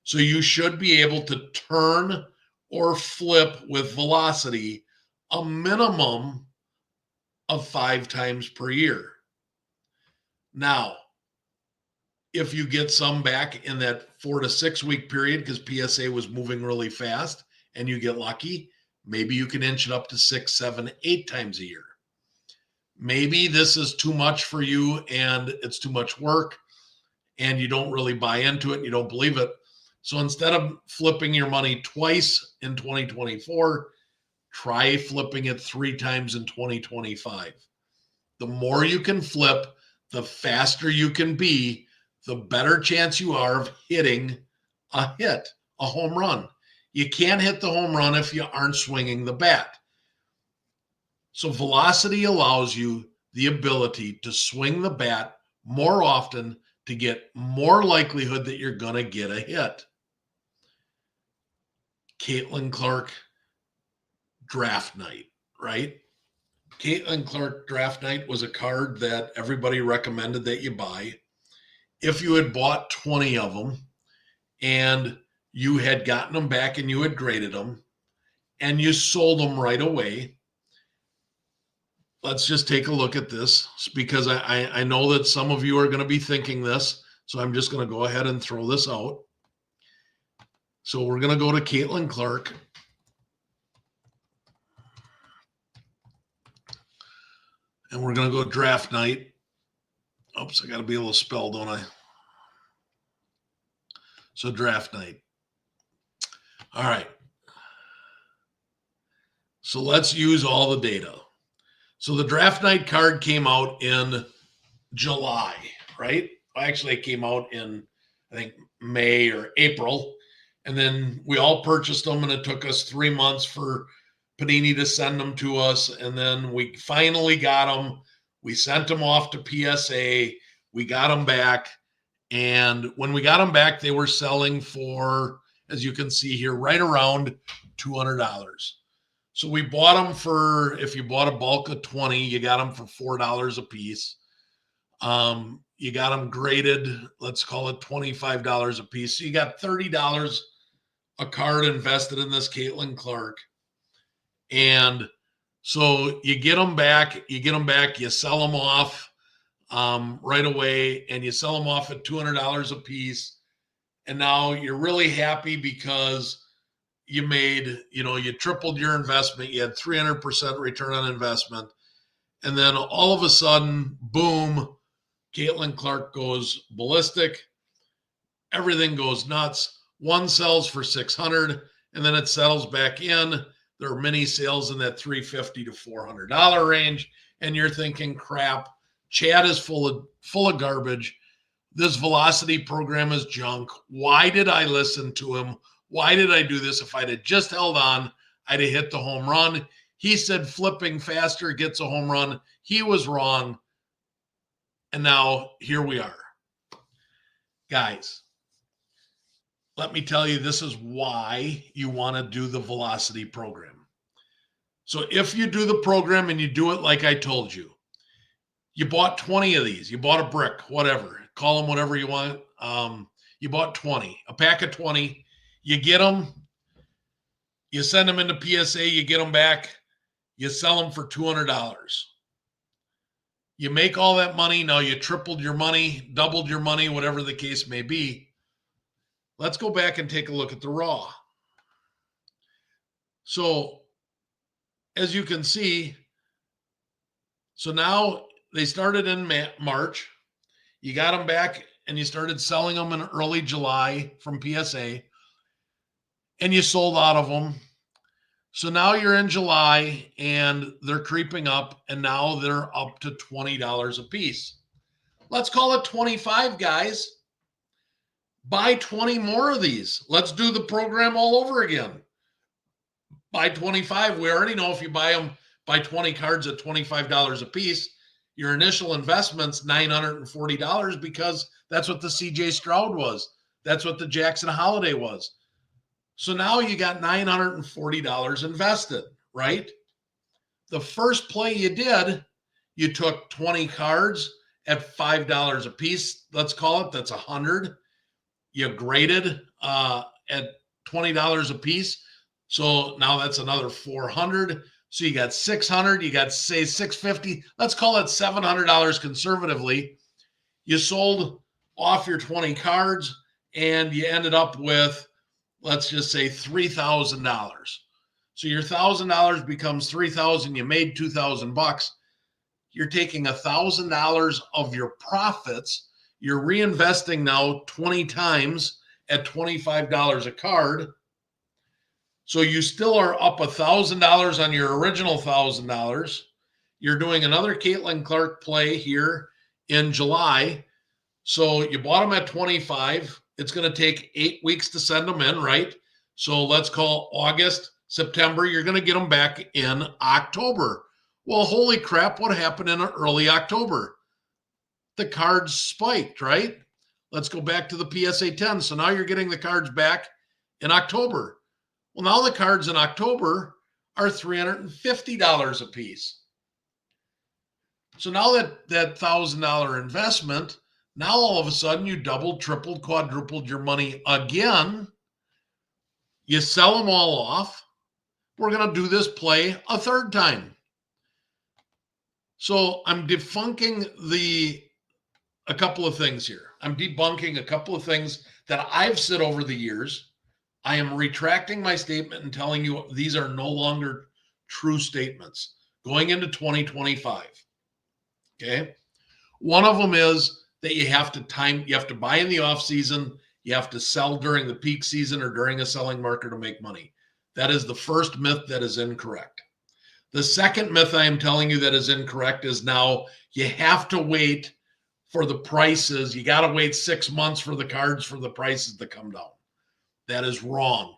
So you should be able to turn or flip with velocity a minimum of 5 times per year. Now, if you get some back in that 4 to 6 week period because PSA was moving really fast and you get lucky, maybe you can inch it up to 6, 7, 8 times a year. Maybe this is too much for you and it's too much work and you don't really buy into it and you don't believe it. So instead of flipping your money twice in 2024, try flipping it 3 times in 2025. The more you can flip, the faster you can be, the better chance you are of hitting a hit, a home run. You can't hit the home run if you aren't swinging the bat. So velocity allows you the ability to swing the bat more often to get more likelihood that you're going to get a hit. Caitlin Clark draft night, right? Caitlin Clark draft night was a card that everybody recommended that you buy. If you had bought 20 of them and you had gotten them back and you had graded them and you sold them right away, let's just take a look at this because I know that some of you are going to be thinking this. So I'm just going to go ahead and throw this out. So we're going to go to Caitlin Clark. And we're going to go draft night. Oops, I got to be able to spell, don't I? So draft night. All right. So let's use all the data. So the draft night card came out in July, right? Actually, it came out in, I think, May or April. And then we all purchased them, and it took us 3 months for Panini to send them to us. And then we finally got them. We sent them off to PSA. We got them back. And when we got them back, they were selling for, as you can see here, right around $200. So we bought them for, if you bought a bulk of 20, you got them for $4 a piece. You got them graded, let's call it $25 a piece. So you got $30 a card invested in this Caitlin Clark. And so you get them back, you sell them off right away, and you sell them off at $200 a piece. And now you're really happy because you made, you tripled your investment. You had 300% return on investment. And then all of a sudden, boom, Caitlin Clark goes ballistic. Everything goes nuts. One sells for $600, and then it settles back in. There are many sales in that $350 to $400 range, and you're thinking, crap, Chad is full of garbage. This velocity program is junk. Why did I listen to him? Why did I do this? If I'd have just held on, I'd have hit the home run. He said flipping faster gets a home run. He was wrong. And now here we are. Guys, let me tell you, this is why you want to do the velocity program. So if you do the program and you do it like I told you, you bought 20 of these, you bought a brick, whatever, call them whatever you want. You bought 20, a pack of 20, you get them, you send them into PSA, you get them back, you sell them for $200. You make all that money. Now you tripled your money, doubled your money, whatever the case may be. Let's go back and take a look at the raw. So as you can see, so now they started in March. You got them back and you started selling them in early July from PSA, and you sold out of them. So now you're in July and they're creeping up, and now they're up to $20 a piece. Let's call it 25, guys. Buy 20 more of these. Let's do the program all over again. Buy 25. We already know if you buy 20 cards at $25 a piece, your initial investment's $940 because that's what the CJ Stroud was. That's what the Jackson Holiday was. So now you got $940 invested, right? The first play you did, you took 20 cards at $5 a piece. Let's call it, that's 100. You graded at $20 a piece. So now that's another 400. So you got 600, you got say 650. Let's call it $700 conservatively. You sold off your 20 cards and you ended up with, let's just say $3,000. So your $1,000 becomes $3,000. You made $2,000. You're taking $1,000 of your profits. You're reinvesting now 20 times at $25 a card. So you still are up $1,000 on your original $1,000. You're doing another Caitlin Clark play here in July. So you bought them at 25. It's going to take 8 weeks to send them in, right? So let's call August, September. You're going to get them back in October. Well, holy crap, what happened in early October? The cards spiked, right? Let's go back to the PSA 10. So now you're getting the cards back in October. Well, now the cards in October are $350 a piece. So now that $1,000 investment, now all of a sudden you doubled, tripled, quadrupled your money again. You sell them all off. We're going to do this play a third time. So I'm debunking a couple of things here. I'm debunking a couple of things that I've said over the years. I am retracting my statement and telling you these are no longer true statements going into 2025. Okay. One of them is that you have to buy in the off season. You have to sell during the peak season or during a selling market to make money. That is the first myth that is incorrect. The second myth I am telling you that is incorrect is now you have to wait for the prices. You got to wait 6 months for the cards for the prices to come down. That is wrong.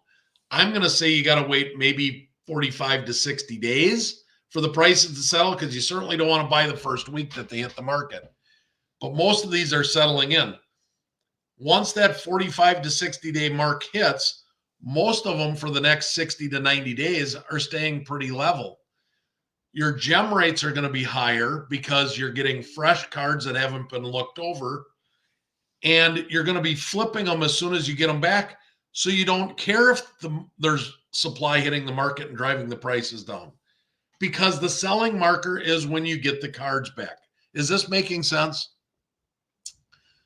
I'm going to say you got to wait maybe 45 to 60 days for the prices to settle, because you certainly don't want to buy the first week that they hit the market. But most of these are settling in. Once that 45 to 60 day mark hits, most of them for the next 60 to 90 days are staying pretty level. Your gem rates are going to be higher because you're getting fresh cards that haven't been looked over, and you're going to be flipping them as soon as you get them back. So you don't care if there's supply hitting the market and driving the prices down, because the selling marker is when you get the cards back. Is this making sense?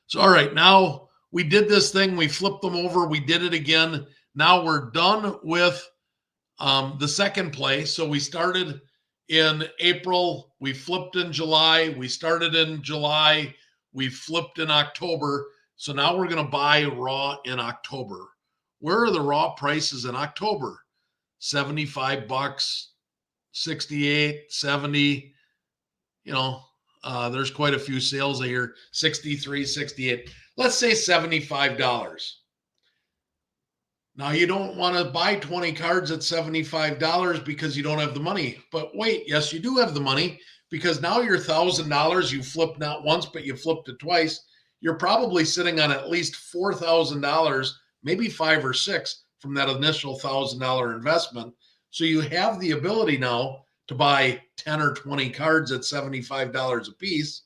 So, all right, now we did this thing. We flipped them over. We did it again. Now we're done with the second play. So we started in April. We flipped in July. We started in July. We flipped in October. So now we're going to buy raw in October. Where are the raw prices in October? $75, 68, 70. You know, There's quite a few sales here, 63, 68. Let's say $75. Now, you don't want to buy 20 cards at $75 because you don't have the money. But wait, yes, you do have the money, because now your $1,000, you flipped not once, but you flipped it twice. You're probably sitting on at least $4,000, maybe 5 or 6 from that initial $1,000 investment. So you have the ability now to buy 10 or 20 cards at $75 a piece.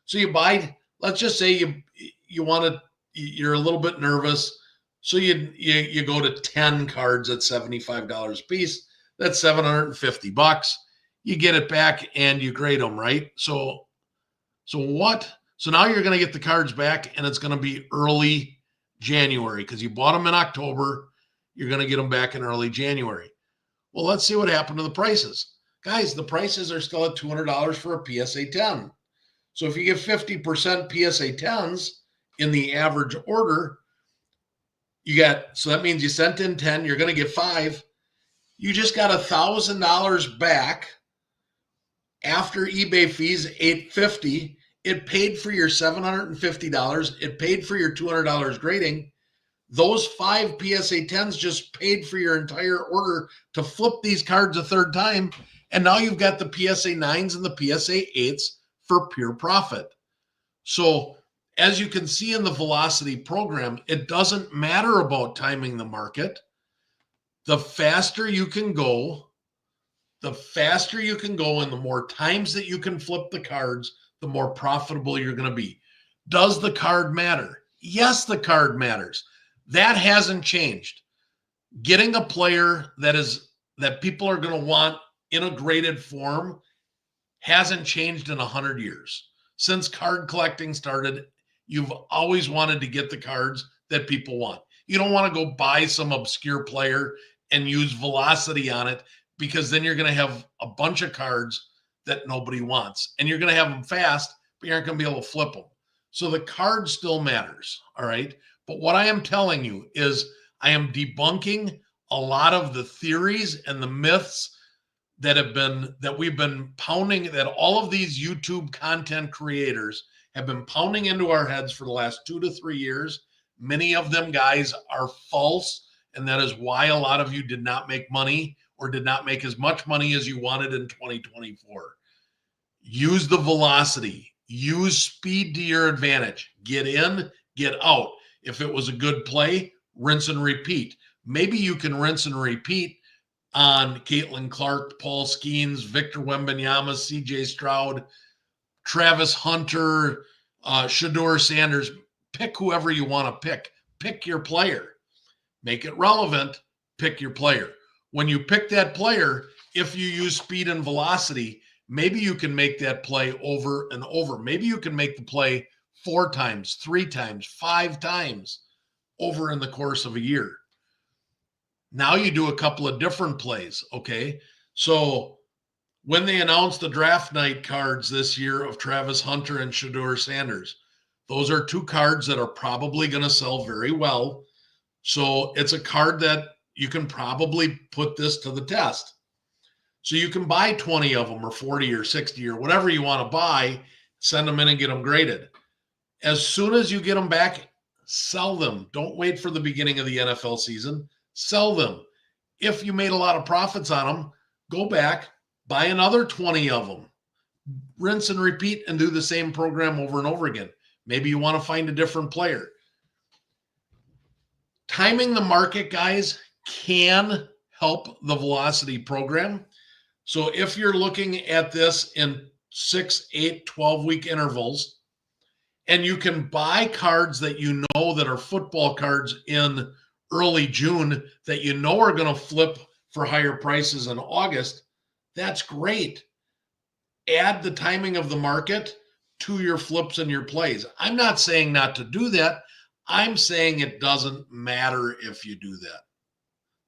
So you buy, let's just say you want to, you're a little bit nervous. So you go to 10 cards at $75 a piece. That's $750. You get it back and you grade them, right? So what? So now you're going to get the cards back, and it's going to be early January, because you bought them in October. You're going to get them back in early January. Well, let's see what happened to the prices. Guys, the prices are still at $200 for a PSA 10. So if you get 50% PSA 10s in the average order, so that means you sent in 10, you're going to get 5. You just got $1,000 back after eBay fees, $850. It paid for your $750. It paid for your $200 grading. Those 5 PSA 10s just paid for your entire order to flip these cards a third time. And now you've got the PSA 9s and the PSA 8s for pure profit. So as you can see in the Velocity program, it doesn't matter about timing the market. The faster you can go, and the more times that you can flip the cards, the more profitable you're going to be. Does the card matter? Yes, the card matters. That hasn't changed. Getting a player that people are going to want in a graded form hasn't changed in 100 years. Since card collecting started, you've always wanted to get the cards that people want. You don't want to go buy some obscure player and use Velocity on it, because then you're going to have a bunch of cards that nobody wants, and you're going to have them fast, but you aren't going to be able to flip them. So the card still matters, all right? But what I am telling you is I am debunking a lot of the theories and the myths that we've been pounding, that all of these YouTube content creators have been pounding into our heads for the last 2 to 3 years. Many of them, guys, are false, and that is why a lot of you did not make money, or did not make as much money as you wanted in 2024. Use the Velocity. Use speed to your advantage. Get in, get out. If it was a good play, rinse and repeat. Maybe you can rinse and repeat on Caitlin Clark, Paul Skeens, Victor Wembanyama, CJ Stroud, Travis Hunter, Shedeur Sanders. Pick whoever you want to pick. Pick your player. Make it relevant. Pick your player. When you pick that player, if you use speed and velocity, maybe you can make that play over and over. Maybe you can make the play 4 times, 3 times, 5 times over in the course of a year. Now you do a couple of different plays, okay? So when they announced the draft night cards this year of Travis Hunter and Shedeur Sanders, those are 2 cards that are probably going to sell very well. So it's a card that you can probably put this to the test. So you can buy 20 of them, or 40 or 60 or whatever you want to buy, send them in and get them graded. As soon as you get them back, sell them. Don't wait for the beginning of the NFL season. Sell them. If you made a lot of profits on them, go back, buy another 20 of them. Rinse and repeat, and do the same program over and over again. Maybe you want to find a different player. Timing the market, guys, can help the Velocity program. So if you're looking at this in 6, 8, 12-week intervals, and you can buy cards that you know that are football cards in early June that you know are going to flip for higher prices in August, that's great. Add the timing of the market to your flips and your plays. I'm not saying not to do that. I'm saying it doesn't matter if you do that.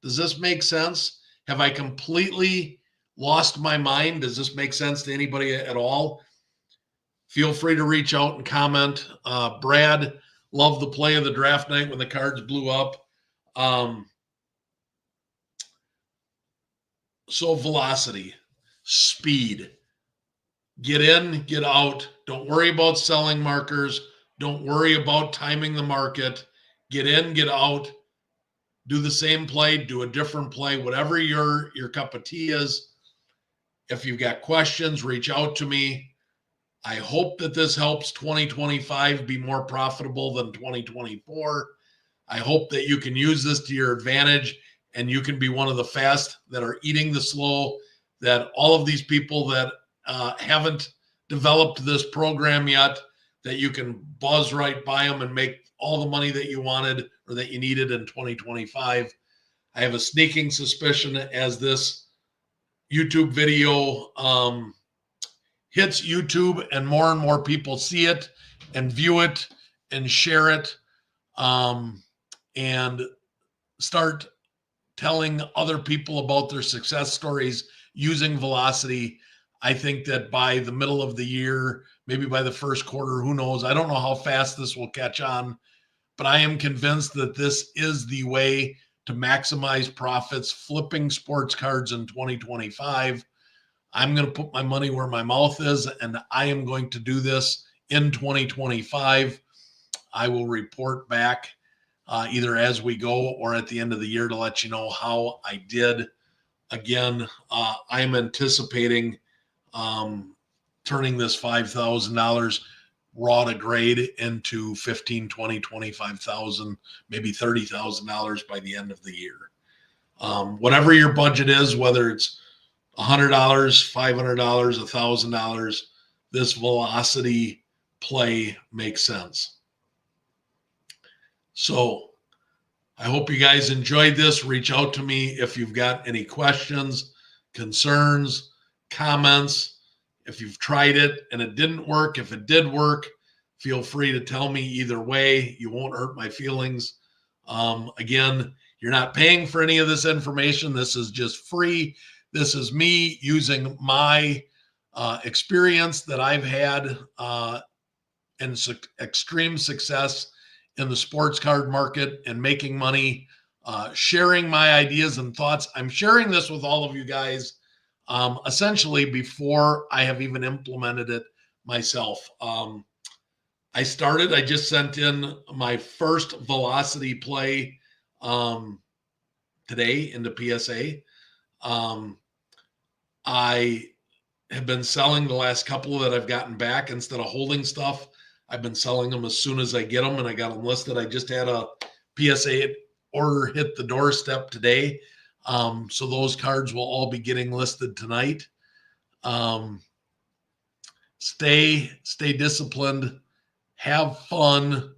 Does this make sense? Have I completely lost my mind? Does this make sense to anybody at all? Feel free to reach out and comment. Brad, love the play of the draft night when the cards blew up. So velocity, speed, Get in, get out. Don't worry about selling markers. Don't worry about timing the market. Get in, get out. Do the same play, do a different play, whatever your cup of tea is. If you've got questions, reach out to me. I hope that this helps 2025 be more profitable than 2024. I hope that you can use this to your advantage and you can be one of the fast that are eating the slow, that all of these people that haven't developed this program yet, that you can buzz right by them and make all the money that you wanted or that you needed in 2025. I have a sneaking suspicion as this YouTube video hits YouTube and more people see it and view it and share it, and start telling other people about their success stories using Velocity. I think that by the middle of the year, maybe by the first quarter, who knows? I don't know how fast this will catch on, but I am convinced that this is the way to maximize profits flipping sports cards in 2025. I'm going to put my money where my mouth is, and I am going to do this in 2025. I will report back either as we go or at the end of the year to let you know how I did. Again, I'm anticipating turning this $5,000 raw to grade into $15,000, $20,000, $25,000, maybe $30,000 by the end of the year. Whatever your budget is, whether it's $100, $500, $1,000, this Velocity play makes sense. So I hope you guys enjoyed this. Reach out to me if you've got any questions, concerns, comments. If you've tried it and it didn't work, if it did work, feel free to tell me either way. You won't hurt my feelings. Again, you're not paying for any of this information. This is just free. This is me using my experience that I've had and extreme success in the sports card market and making money, sharing my ideas and thoughts. I'm sharing this with all of you guys essentially before I have even implemented it myself. I just sent in my first Velocity play today into PSA. I have been selling the last couple that I've gotten back. Instead of holding stuff, I've been selling them as soon as I get them, and I got them listed. I just had a PSA order hit the doorstep today. So those cards will all be getting listed tonight. Stay disciplined, have fun,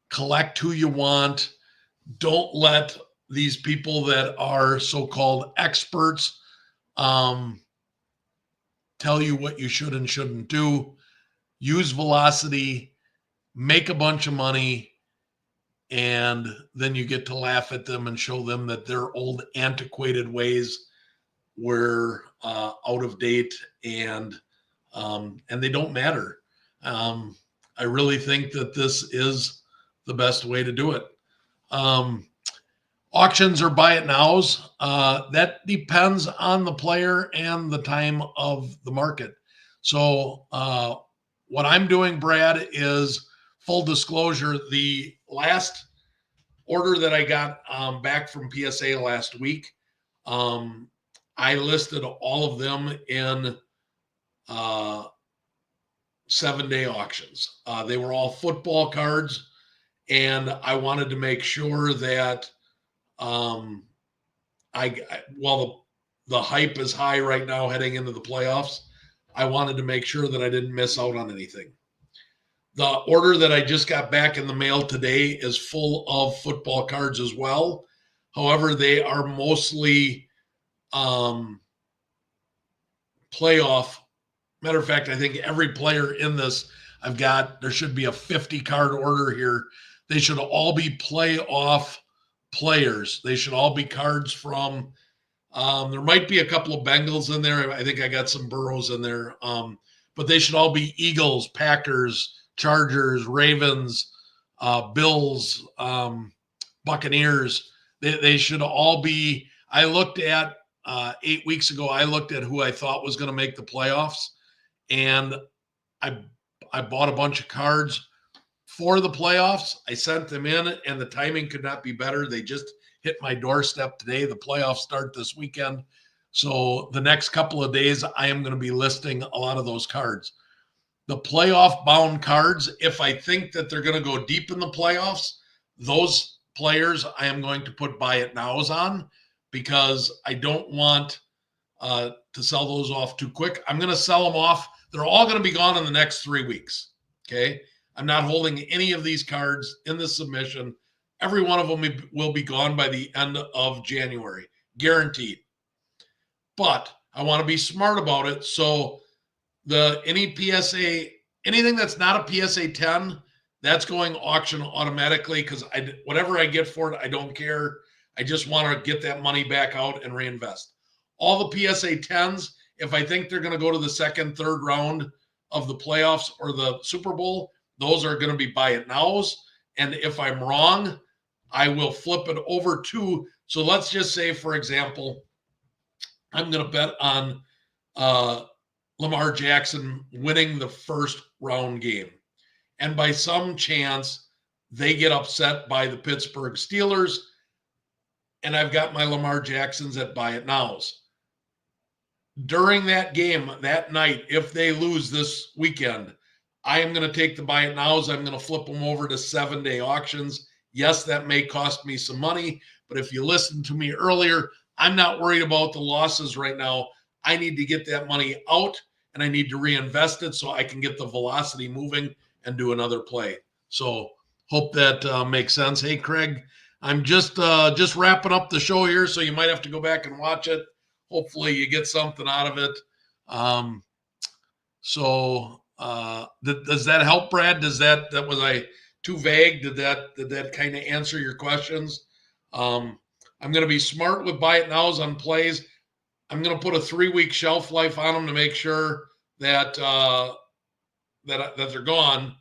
collect who you want. Don't let these people that are so-called experts tell you what you should and shouldn't do. Use Velocity, make a bunch of money, and then you get to laugh at them and show them that their old antiquated ways were out of date and they don't matter. I really think that this is the best way to do it. Auctions or buy it nows, that depends on the player and the time of the market. So what I'm doing, Brad, is full disclosure. The last order that I got back from PSA last week, I listed all of them in 7-day auctions. They were all football cards, and I wanted to make sure that while the hype is high right now heading into the playoffs, I wanted to make sure that I didn't miss out on anything. The order that I just got back in the mail today is full of football cards as well. However, they are mostly playoff. Matter of fact, I think every player in this, there should be a 50 card order here. They should all be playoff players. They should all be cards from, there might be a couple of Bengals in there. I think I got some Burrows in there. But they should all be Eagles, Packers, Chargers, Ravens, Bills, Buccaneers. They should all be. I looked at 8 weeks ago, I looked at who I thought was going to make the playoffs. and I bought a bunch of cards for the playoffs. I sent them in, and the timing could not be better. They just hit my doorstep today. The playoffs start this weekend. So the next couple of days, I am going to be listing a lot of those cards. The playoff bound cards, if I think that they're going to go deep in the playoffs, those players I am going to put buy it nows on, because I don't want to sell those off too quick. I'm going to sell them off. They're all going to be gone in the next 3 weeks. Okay. I'm not holding any of these cards in the submission. Every one of them will be gone by the end of January, guaranteed. But I want to be smart about it. So any PSA, anything that's not a PSA 10, that's going auction automatically, because whatever I get for it, I don't care. I just want to get that money back out and reinvest. All the PSA 10s, if I think they're going to go to the second, third round of the playoffs or the Super Bowl, those are going to be buy it nows. And if I'm wrong, I will flip it over to, so let's just say, for example, I'm going to bet on Lamar Jackson winning the first round game. And by some chance, they get upset by the Pittsburgh Steelers, and I've got my Lamar Jacksons at buy it nows. During that game, that night, if they lose this weekend, I am going to take the buy it nows. I'm going to flip them over to 7-day auctions. Yes, that may cost me some money, but if you listened to me earlier, I'm not worried about the losses right now. I need to get that money out, and I need to reinvest it so I can get the velocity moving and do another play. So hope that makes sense. Hey, Craig, I'm just wrapping up the show here, so you might have to go back and watch it. Hopefully you get something out of it. Does that help, Brad? Was I too vague? Did that kind of answer your questions? I'm going to be smart with buy it nows on plays. I'm going to put a 3-week shelf life on them to make sure that that they're gone.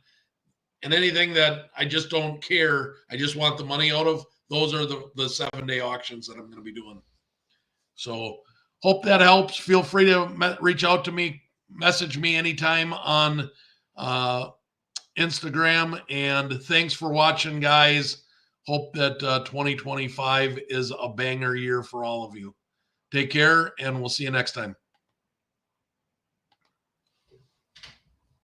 And anything that I just don't care, I just want the money out of, those are the 7-day auctions that I'm going to be doing. So hope that helps. Feel free to reach out to me, message me anytime on Instagram. And thanks for watching, guys. Hope that 2025 is a banger year for all of you. Take care, and we'll see you next time.